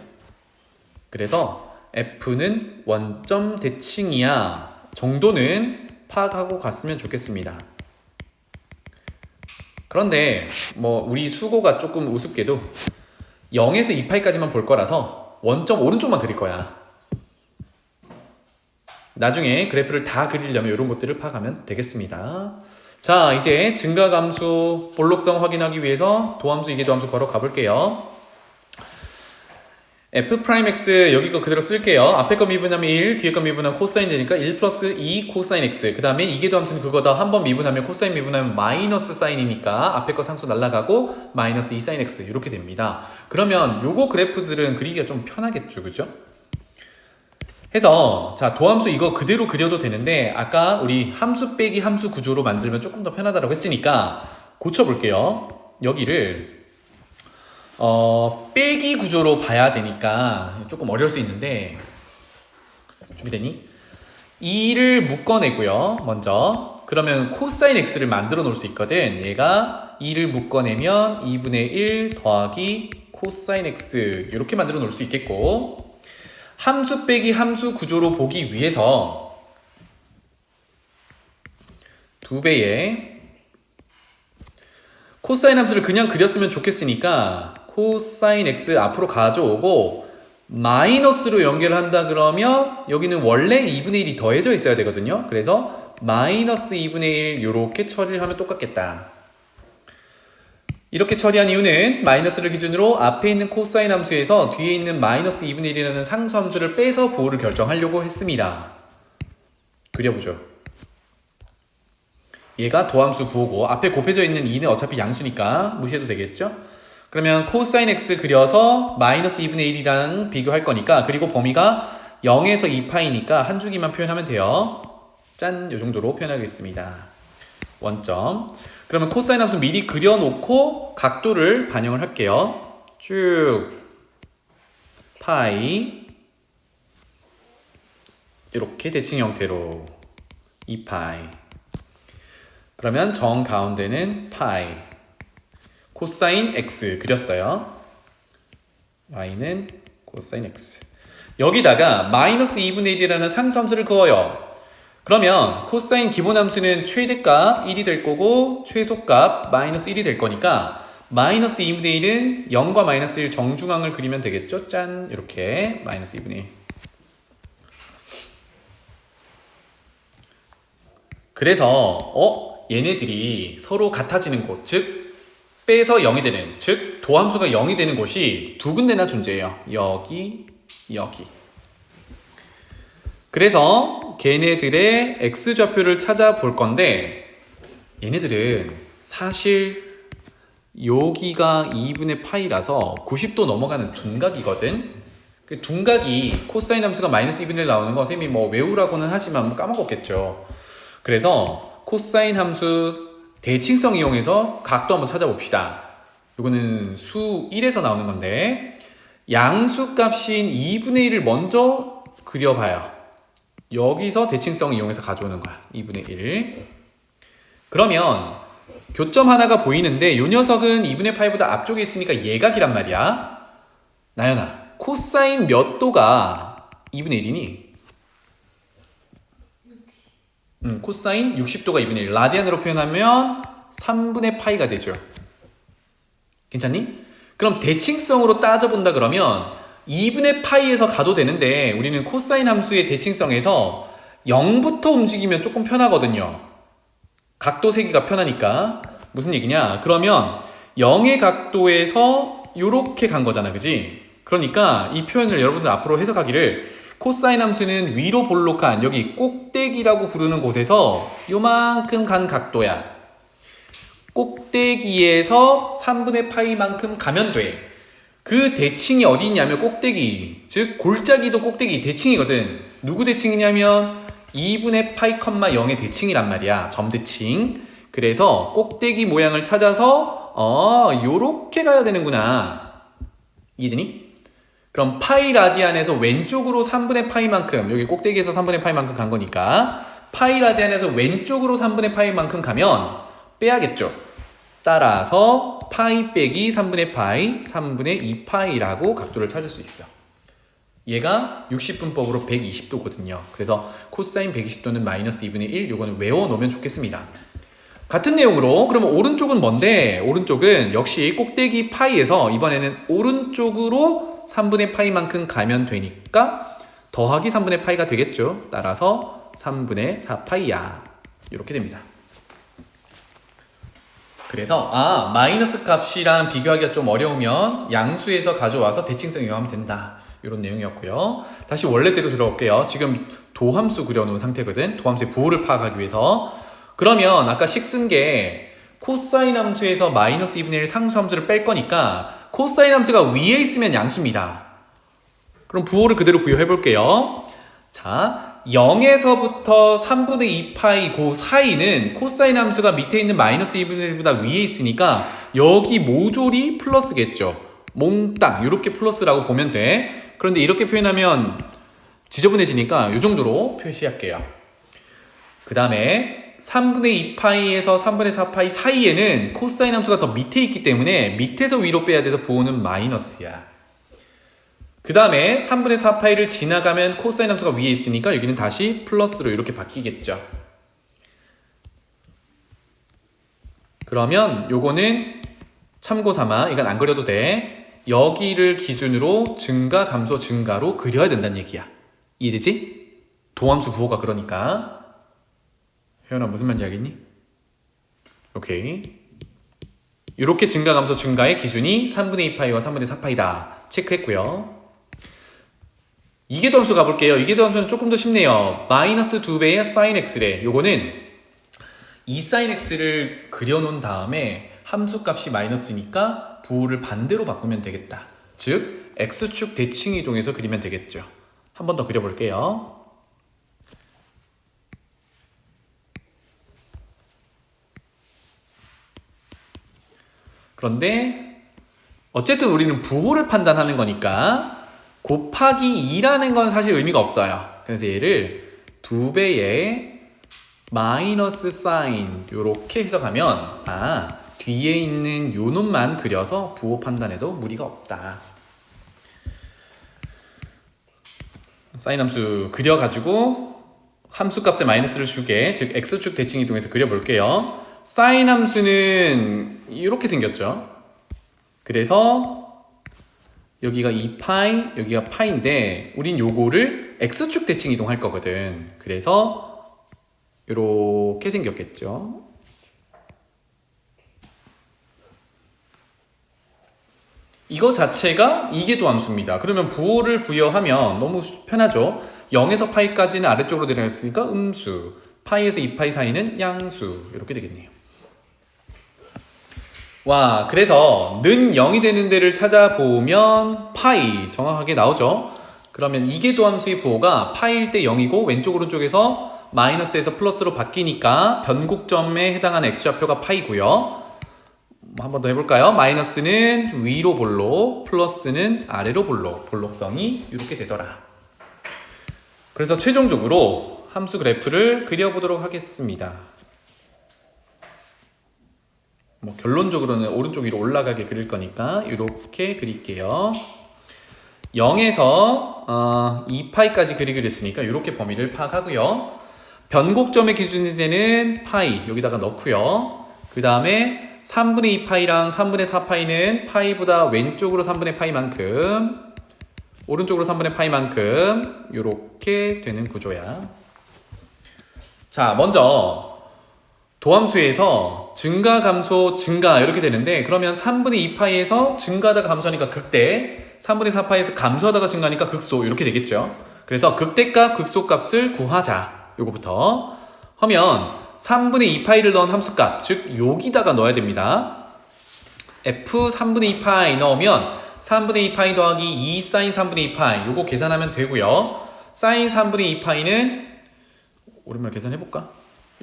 S1: 그래서 f는 원점 대칭이야 정도는 파악하고 갔으면 좋겠습니다. 그런데 뭐 우리 수고가 조금 우습게도 0에서 2파이까지만 볼 거라서 원점 오른쪽만 그릴 거야. 나중에 그래프를 다 그리려면 이런 것들을 파악하면 되겠습니다. 자, 이제 증가감수 볼록성 확인하기 위해서 도함수, 이계도함수 걸어 가볼게요. f'x 여기 거 그대로 쓸게요. 앞에 거 미분하면 1, 뒤에 거 미분하면 코사인 되니까 1 플러스 2 코사인 x. 그 다음에 이계도함수는 그거다. 한번 미분하면 코사인 미분하면 마이너스 사인이니까 앞에 거 상수 날라가고 마이너스 2 사인 x 이렇게 됩니다. 그러면 요거 그래프들은 그리기가 좀 편하겠죠, 그죠? 해서 자 도함수 이거 그대로 그려도 되는데 아까 우리 함수 빼기 함수 구조로 만들면 조금 더 편하다고 했으니까 고쳐볼게요. 여기를 빼기 구조로 봐야 되니까 조금 어려울 수 있는데 준비되니? 2를 묶어내고요. 먼저 그러면 코사인 x를 만들어 놓을 수 있거든. 얘가 2를 묶어내면 2분의 1 더하기 코사인 x 이렇게 만들어 놓을 수 있겠고, 함수 빼기 함수 구조로 보기 위해서 2배의 코사인 함수를 그냥 그렸으면 좋겠으니까 코사인 x 앞으로 가져오고 마이너스로 연결한다 그러면 여기는 원래 2분의 1이 더해져 있어야 되거든요. 그래서 마이너스 2분의 1 이렇게 처리를 하면 똑같겠다. 이렇게 처리한 이유는 마이너스를 기준으로 앞에 있는 코사인 함수에서 뒤에 있는 마이너스 2분의 1이라는 상수 함수를 빼서 부호를 결정하려고 했습니다. 그려보죠. 얘가 도함수 부호고 앞에 곱해져 있는 2는 어차피 양수니까 무시해도 되겠죠? 그러면 코사인 x 그려서 마이너스 2분의 1이랑 비교할 거니까, 그리고 범위가 0에서 2파이니까 한 주기만 표현하면 돼요. 짠! 이 정도로 표현하겠습니다. 원점. 그러면 코사인 함수 미리 그려놓고 각도를 반영을 할게요. 쭉 파이 이렇게 대칭 형태로 2파이. 그러면 정 가운데는 파이. 코사인 x 그렸어요. y는 코사인 x. 여기다가 마이너스 2분의 1이라는 상수함수를 그어요. 그러면 코사인 기본함수는 최대값 1이 될 거고 최소값 마이너스 1이 될 거니까 마이너스 2분의 1은 0과 마이너스 1 정중앙을 그리면 되겠죠? 짠! 이렇게 마이너스 2분의 1. 그래서 얘네들이 서로 같아지는 곳, 즉 빼서 0이 되는, 즉 도함수가 0이 되는 곳이 두 군데나 존재해요. 여기, 여기. 그래서 걔네들의 x좌표를 찾아볼 건데, 얘네들은 사실 여기가 2분의 파이라서 90도 넘어가는 둔각이거든. 그 둔각이 코사인 함수가 마이너스 2분의 1 나오는 거 쌤이 뭐 외우라고는 하지만 까먹었겠죠. 그래서 코사인 함수 대칭성 이용해서 각도 한번 찾아봅시다. 이거는 수 1에서 나오는 건데, 양수 값인 2분의 1을 먼저 그려봐요. 여기서 대칭성 이용해서 가져오는 거야. 2분의 1. 그러면 교점 하나가 보이는데 이 녀석은 2분의 파이보다 앞쪽에 있으니까 예각이란 말이야. 나연아, 코사인 몇 도가 2분의 1이니? 코사인 60도가 2분의 1. 라디안으로 표현하면 3분의 파이가 되죠. 괜찮니? 그럼 대칭성으로 따져본다 그러면 2분의 파이에서 가도 되는데 우리는 코사인 함수의 대칭성에서 0부터 움직이면 조금 편하거든요. 각도 세기가 편하니까. 무슨 얘기냐? 그러면 0의 각도에서 이렇게 간 거잖아, 그지? 그러니까 이 표현을 여러분들 앞으로 해석하기를 코사인 함수는 위로 볼록한 여기 꼭대기라고 부르는 곳에서 요만큼 간 각도야. 꼭대기에서 3분의 파이만큼 가면 돼. 그 대칭이 어디 있냐면 꼭대기, 즉 골짜기도 꼭대기 대칭이거든. 누구 대칭이냐면 2분의 파이, 0의 대칭이란 말이야. 점대칭. 그래서 꼭대기 모양을 찾아서 요렇게 가야 되는구나. 이해되니? 그럼 파이 라디안에서 왼쪽으로 3분의 파이만큼, 여기 꼭대기에서 3분의 파이만큼 간 거니까 파이 라디안에서 왼쪽으로 3분의 파이만큼 가면 빼야겠죠. 따라서 파이 빼기 3분의 파이, 3분의 2파이라고 각도를 찾을 수 있어. 얘가 60분법으로 120도거든요. 그래서 코사인 120도는 마이너스 2분의 1, 요거는 외워놓으면 좋겠습니다. 같은 내용으로 그러면 오른쪽은 뭔데? 오른쪽은 역시 꼭대기 파이에서 이번에는 오른쪽으로 3분의 파이만큼 가면 되니까 더하기 3분의 파이가 되겠죠. 따라서 3분의 4파이야. 이렇게 됩니다. 그래서 마이너스 값이랑 비교하기가 좀 어려우면 양수에서 가져와서 대칭성 이용하면 된다. 이런 내용이었고요. 다시 원래대로 들어올게요. 지금 도함수 그려놓은 상태거든. 도함수의 부호를 파악하기 위해서. 그러면 아까 식 쓴 게 코사인 함수에서 마이너스 2분의 1 상수 함수를 뺄 거니까 코사인 함수가 위에 있으면 양수입니다. 그럼 부호를 그대로 부여해 볼게요. 자, 0에서부터 3분의 2파이 그 사이는 코사인 함수가 밑에 있는 마이너스 2분의 1보다 위에 있으니까 여기 모조리 플러스겠죠. 몽땅 이렇게 플러스라고 보면 돼. 그런데 이렇게 표현하면 지저분해지니까 이 정도로 표시할게요. 그 다음에 3분의 2파이에서 3분의 4파이 사이에는 코사인 함수가 더 밑에 있기 때문에 밑에서 위로 빼야 돼서 부호는 마이너스야. 그 다음에 3분의 4파이를 지나가면 코사인 함수가 위에 있으니까 여기는 다시 플러스로 이렇게 바뀌겠죠. 그러면 요거는 참고 삼아, 이건 안 그려도 돼. 여기를 기준으로 증가, 감소, 증가로 그려야 된다는 얘기야. 이해되지? 도함수 부호가 그러니까. 혜연아 무슨 말인지 알겠니? 오케이. 이렇게 증가, 감소, 증가의 기준이 3분의 2파이와 3분의 4파이다. 체크했고요. 이계도함수 가볼게요. 이계도함수는 조금 더 쉽네요. 마이너스 2배의 sin x래. 요거는 이 sin x를 그려놓은 다음에 함수값이 마이너스니까 부호를 반대로 바꾸면 되겠다. 즉 x축 대칭 이동해서 그리면 되겠죠. 한 번 더 그려볼게요. 그런데 어쨌든 우리는 부호를 판단하는 거니까 곱하기 2라는 건 사실 의미가 없어요. 그래서 얘를 2배의 마이너스 사인 요렇게 해석하면 뒤에 있는 요 놈만 그려서 부호 판단해도 무리가 없다. 사인 함수 그려가지고 함수값에 마이너스를 주게, 즉 x축 대칭 이동해서 그려볼게요. 사인 함수는 이렇게 생겼죠. 그래서 여기가 2파이, 여기가 파인데 우린 요거를 x축 대칭 이동할 거거든. 그래서 이렇게 생겼겠죠. 이거 자체가 이계도 함수입니다. 그러면 부호를 부여하면 너무 편하죠. 0에서 파이까지는 아래쪽으로 내려갔으니까 음수, 파이에서 2파이 사이는 양수, 이렇게 되겠네요. 와, 그래서 는 0이 되는 데를 찾아보면 파이 정확하게 나오죠. 그러면 이계도 함수의 부호가 파이일 때 0이고 왼쪽 오른쪽에서 마이너스에서 플러스로 바뀌니까 변곡점에 해당하는 x좌표가 파이고요. 한 번 더 해볼까요? 마이너스는 위로 볼록, 플러스는 아래로 볼록, 볼록성이 이렇게 되더라. 그래서 최종적으로 함수 그래프를 그려보도록 하겠습니다. 결론적으로는 오른쪽 위로 올라가게 그릴 거니까 이렇게 그릴게요. 0에서 2파이까지 그리기로 으니까 이렇게 범위를 파악하고요. 변곡점의 기준이 되는 파이 여기다가 넣고요. 그 다음에 3분의 2파이랑 3분의 4파이는 파이보다 왼쪽으로 3분의 파이만큼, 오른쪽으로 3분의 파이만큼 이렇게 되는 구조야. 자, 먼저 도함수에서 증가, 감소, 증가 이렇게 되는데, 그러면 3분의 2파이에서 증가하다가 감소하니까 극대, 3분의 4파이에서 감소하다가 증가하니까 극소 이렇게 되겠죠. 그래서 극대값, 극소값을 구하자. 요거부터 하면 3분의 2파이를 넣은 함수값, 즉 여기다가 넣어야 됩니다. f 3분의 2파이 넣으면 3분의 2파이 더하기 2 사인 3분의 2파이 요거 계산하면 되고요. 사인 3분의 2파이는 오랜만에 계산해볼까?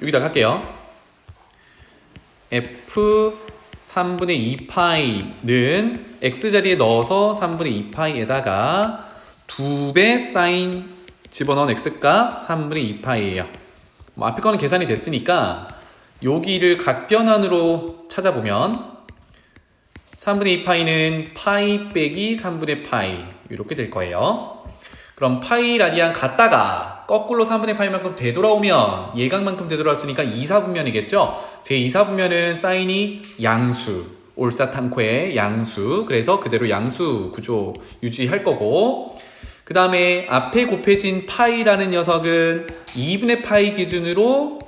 S1: 여기다가 할게요. f 3분의 2파이는 x자리에 넣어서 3분의 2파이에다가 2배 사인 집어넣은 x값 3분의 2파이예요. 앞에 거는 계산이 됐으니까 여기를 각변환으로 찾아보면 3분의 2파이는 파이 빼기 3분의 파이 이렇게 될 거예요. 그럼 파이 라디안 갔다가 거꾸로 3분의 파이만큼 되돌아오면 예각만큼 되돌아왔으니까 2사분면이겠죠. 제 2사분면은 사인이 양수, 올사탕코의 양수, 그래서 그대로 양수 구조 유지할 거고, 그 다음에 앞에 곱해진 파이라는 녀석은 2분의 파이 기준으로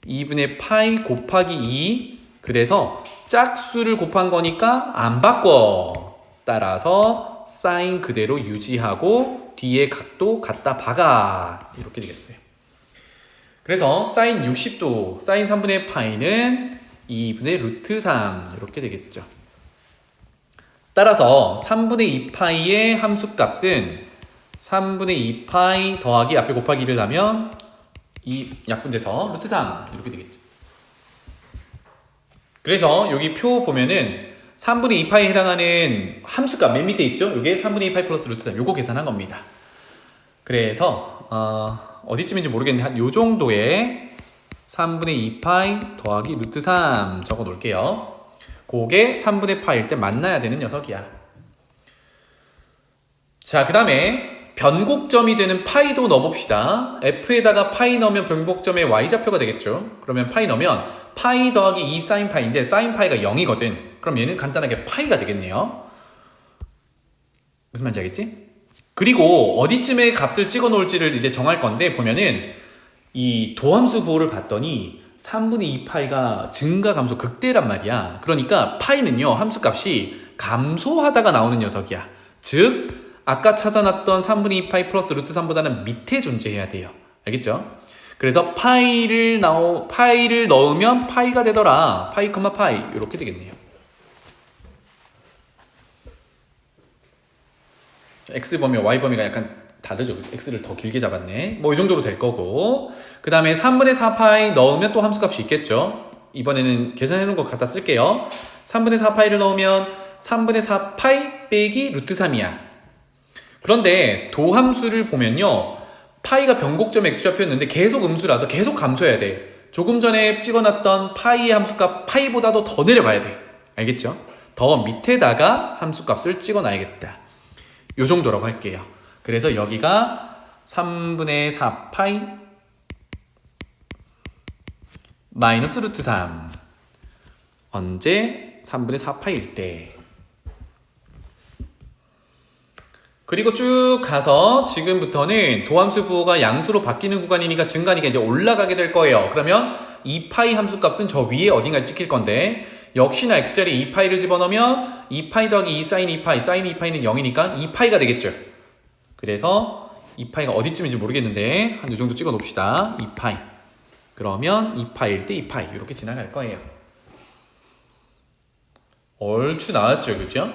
S1: 2분의 파이 곱하기 2, 그래서 짝수를 곱한 거니까 안 바꿔. 따라서 사인 그대로 유지하고 뒤에 각도 갖다 박아. 이렇게 되겠어요. 그래서 사인 60도, 사인 3분의 파이는 2분의 루트 3 이렇게 되겠죠. 따라서 3분의 2파이의 함수값은 3분의 2파이 더하기 앞에 곱하기 1을 하면 이 약분돼서 루트 3 이렇게 되겠죠. 그래서 여기 표 보면은 3분의 2파이에 해당하는 함수값 맨 밑에 있죠? 이게 3분의 2파이 플러스 루트 3 요거 계산한 겁니다. 그래서 어디쯤인지 모르겠는데 한 요 정도의 3분의 2파이 더하기 루트 3 적어 놓을게요. 그게 3분의 파일 때 만나야 되는 녀석이야. 자, 그 다음에 변곡점이 되는 파이도 넣어봅시다. f에다가 파이 넣으면 변곡점의 y좌표가 되겠죠. 그러면 파이 넣으면 파이 더하기 2 사인 파이인데 사인 파이가 0이거든. 그럼 얘는 간단하게 파이가 되겠네요. 무슨 말인지 알겠지? 그리고 어디쯤에 값을 찍어 놓을지를 이제 정할 건데, 보면은 이 도함수 부호를 봤더니 3분의 2파이가 증가 감소 극대란 말이야. 그러니까 파이는요, 함수값이 감소하다가 나오는 녀석이야. 즉 아까 찾아놨던 3분의 2파이 플러스 루트 3보다는 밑에 존재해야 돼요. 알겠죠? 그래서 파이를 넣으면 파이가 되더라. 파이, 파이 이렇게 되겠네요. x 범위와 y 범위가 약간 다르죠. x를 더 길게 잡았네. 뭐 이 정도로 될 거고, 그 다음에 3분의 4파이 넣으면 또 함수값이 있겠죠. 이번에는 계산해 놓은 거 갖다 쓸게요. 3분의 4파이를 넣으면 3분의 4파이 빼기 루트 3이야. 그런데 도함수를 보면요, 파이가 변곡점 x좌표였는데 계속 음수라서 계속 감소해야 돼. 조금 전에 찍어놨던 파이의 함수값 파이보다도 더 내려가야 돼. 알겠죠? 더 밑에다가 함수값을 찍어놔야겠다. 요 정도라고 할게요. 그래서 여기가 3분의 4파이 마이너스 루트 3. 언제? 3분의 4파이일 때. 그리고 쭉 가서 지금부터는 도함수 부호가 양수로 바뀌는 구간이니까 증가니까 이제 올라가게 될 거예요. 그러면 2파이 함수값은 저 위에 어딘가에 찍힐 건데, 역시나 x자리에 2파이를 집어넣으면 2파이 더하기 2 사인 2파이, 사인 2파이는 0이니까 2파이가 되겠죠. 그래서 2파이가 어디쯤인지 모르겠는데 한 이 정도 찍어 놓읍시다. 2파이. 그러면 2파이일 때 2파이 이렇게 지나갈 거예요. 얼추 나왔죠, 그죠?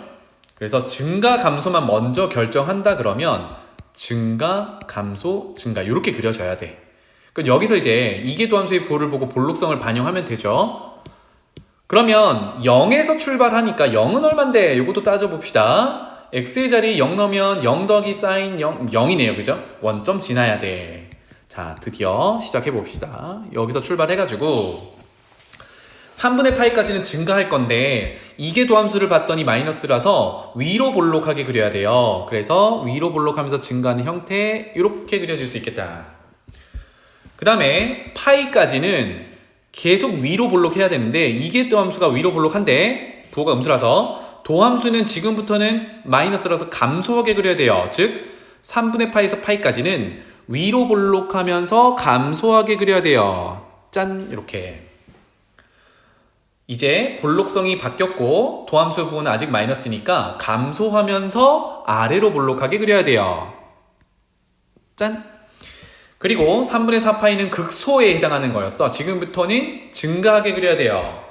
S1: 그래서 증가 감소만 먼저 결정한다 그러면 증가 감소 증가 이렇게 그려져야 돼. 그럼 여기서 이제 이계도함수의 부호를 보고 볼록성을 반영하면 되죠. 그러면 0에서 출발하니까 0은 얼만데 이것도 따져봅시다. x의 자리에 0 넣으면 0 더하기 사인 0, 0이네요. 그죠? 원점 지나야 돼. 자, 드디어 시작해봅시다. 여기서 출발해가지고 3분의 파이까지는 증가할 건데 이계도함수를 봤더니 마이너스라서 위로 볼록하게 그려야 돼요. 그래서 위로 볼록하면서 증가하는 형태 이렇게 그려질 수 있겠다. 그 다음에 파이까지는 계속 위로 볼록해야 되는데 이계도함수가 위로 볼록한데 부호가 음수라서 도함수는 지금부터는 마이너스라서 감소하게 그려야 돼요. 즉 3분의 파이에서 파이까지는 위로 볼록하면서 감소하게 그려야 돼요. 짠, 이렇게. 이제 볼록성이 바뀌었고 도함수 부호는 아직 마이너스니까 감소하면서 아래로 볼록하게 그려야 돼요. 짠. 그리고 3분의 4파이는 극소에 해당하는 거였어. 지금부터는 증가하게 그려야 돼요.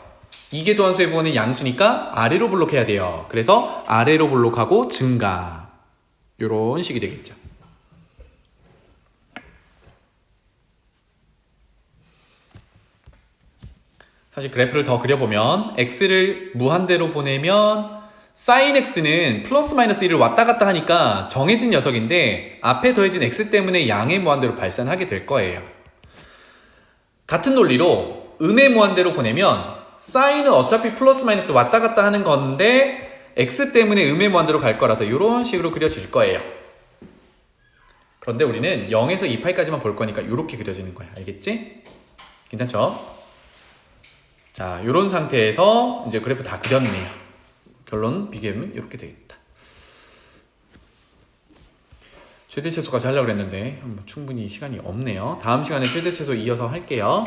S1: 이계도함수의 부호는 양수니까 아래로 볼록해야 돼요. 그래서 아래로 볼록하고 증가. 요런 식이 되겠죠. 사실 그래프를 더 그려보면 x를 무한대로 보내면 sin x는 플러스 마이너스 1을 왔다 갔다 하니까 정해진 녀석인데 앞에 더해진 x 때문에 양의 무한대로 발산하게 될 거예요. 같은 논리로 음의 무한대로 보내면 sin은 어차피 플러스 마이너스 왔다 갔다 하는 건데 x 때문에 음의 무한대로 갈 거라서 이런 식으로 그려질 거예요. 그런데 우리는 0에서 2파이까지만 볼 거니까 이렇게 그려지는 거야. 알겠지? 괜찮죠? 자, 이런 상태에서 이제 그래프 다 그렸네요. 결론 비교하면 이렇게 되겠다. 최대최소까지 하려고 했는데 충분히 시간이 없네요. 다음 시간에 최대최소 이어서 할게요.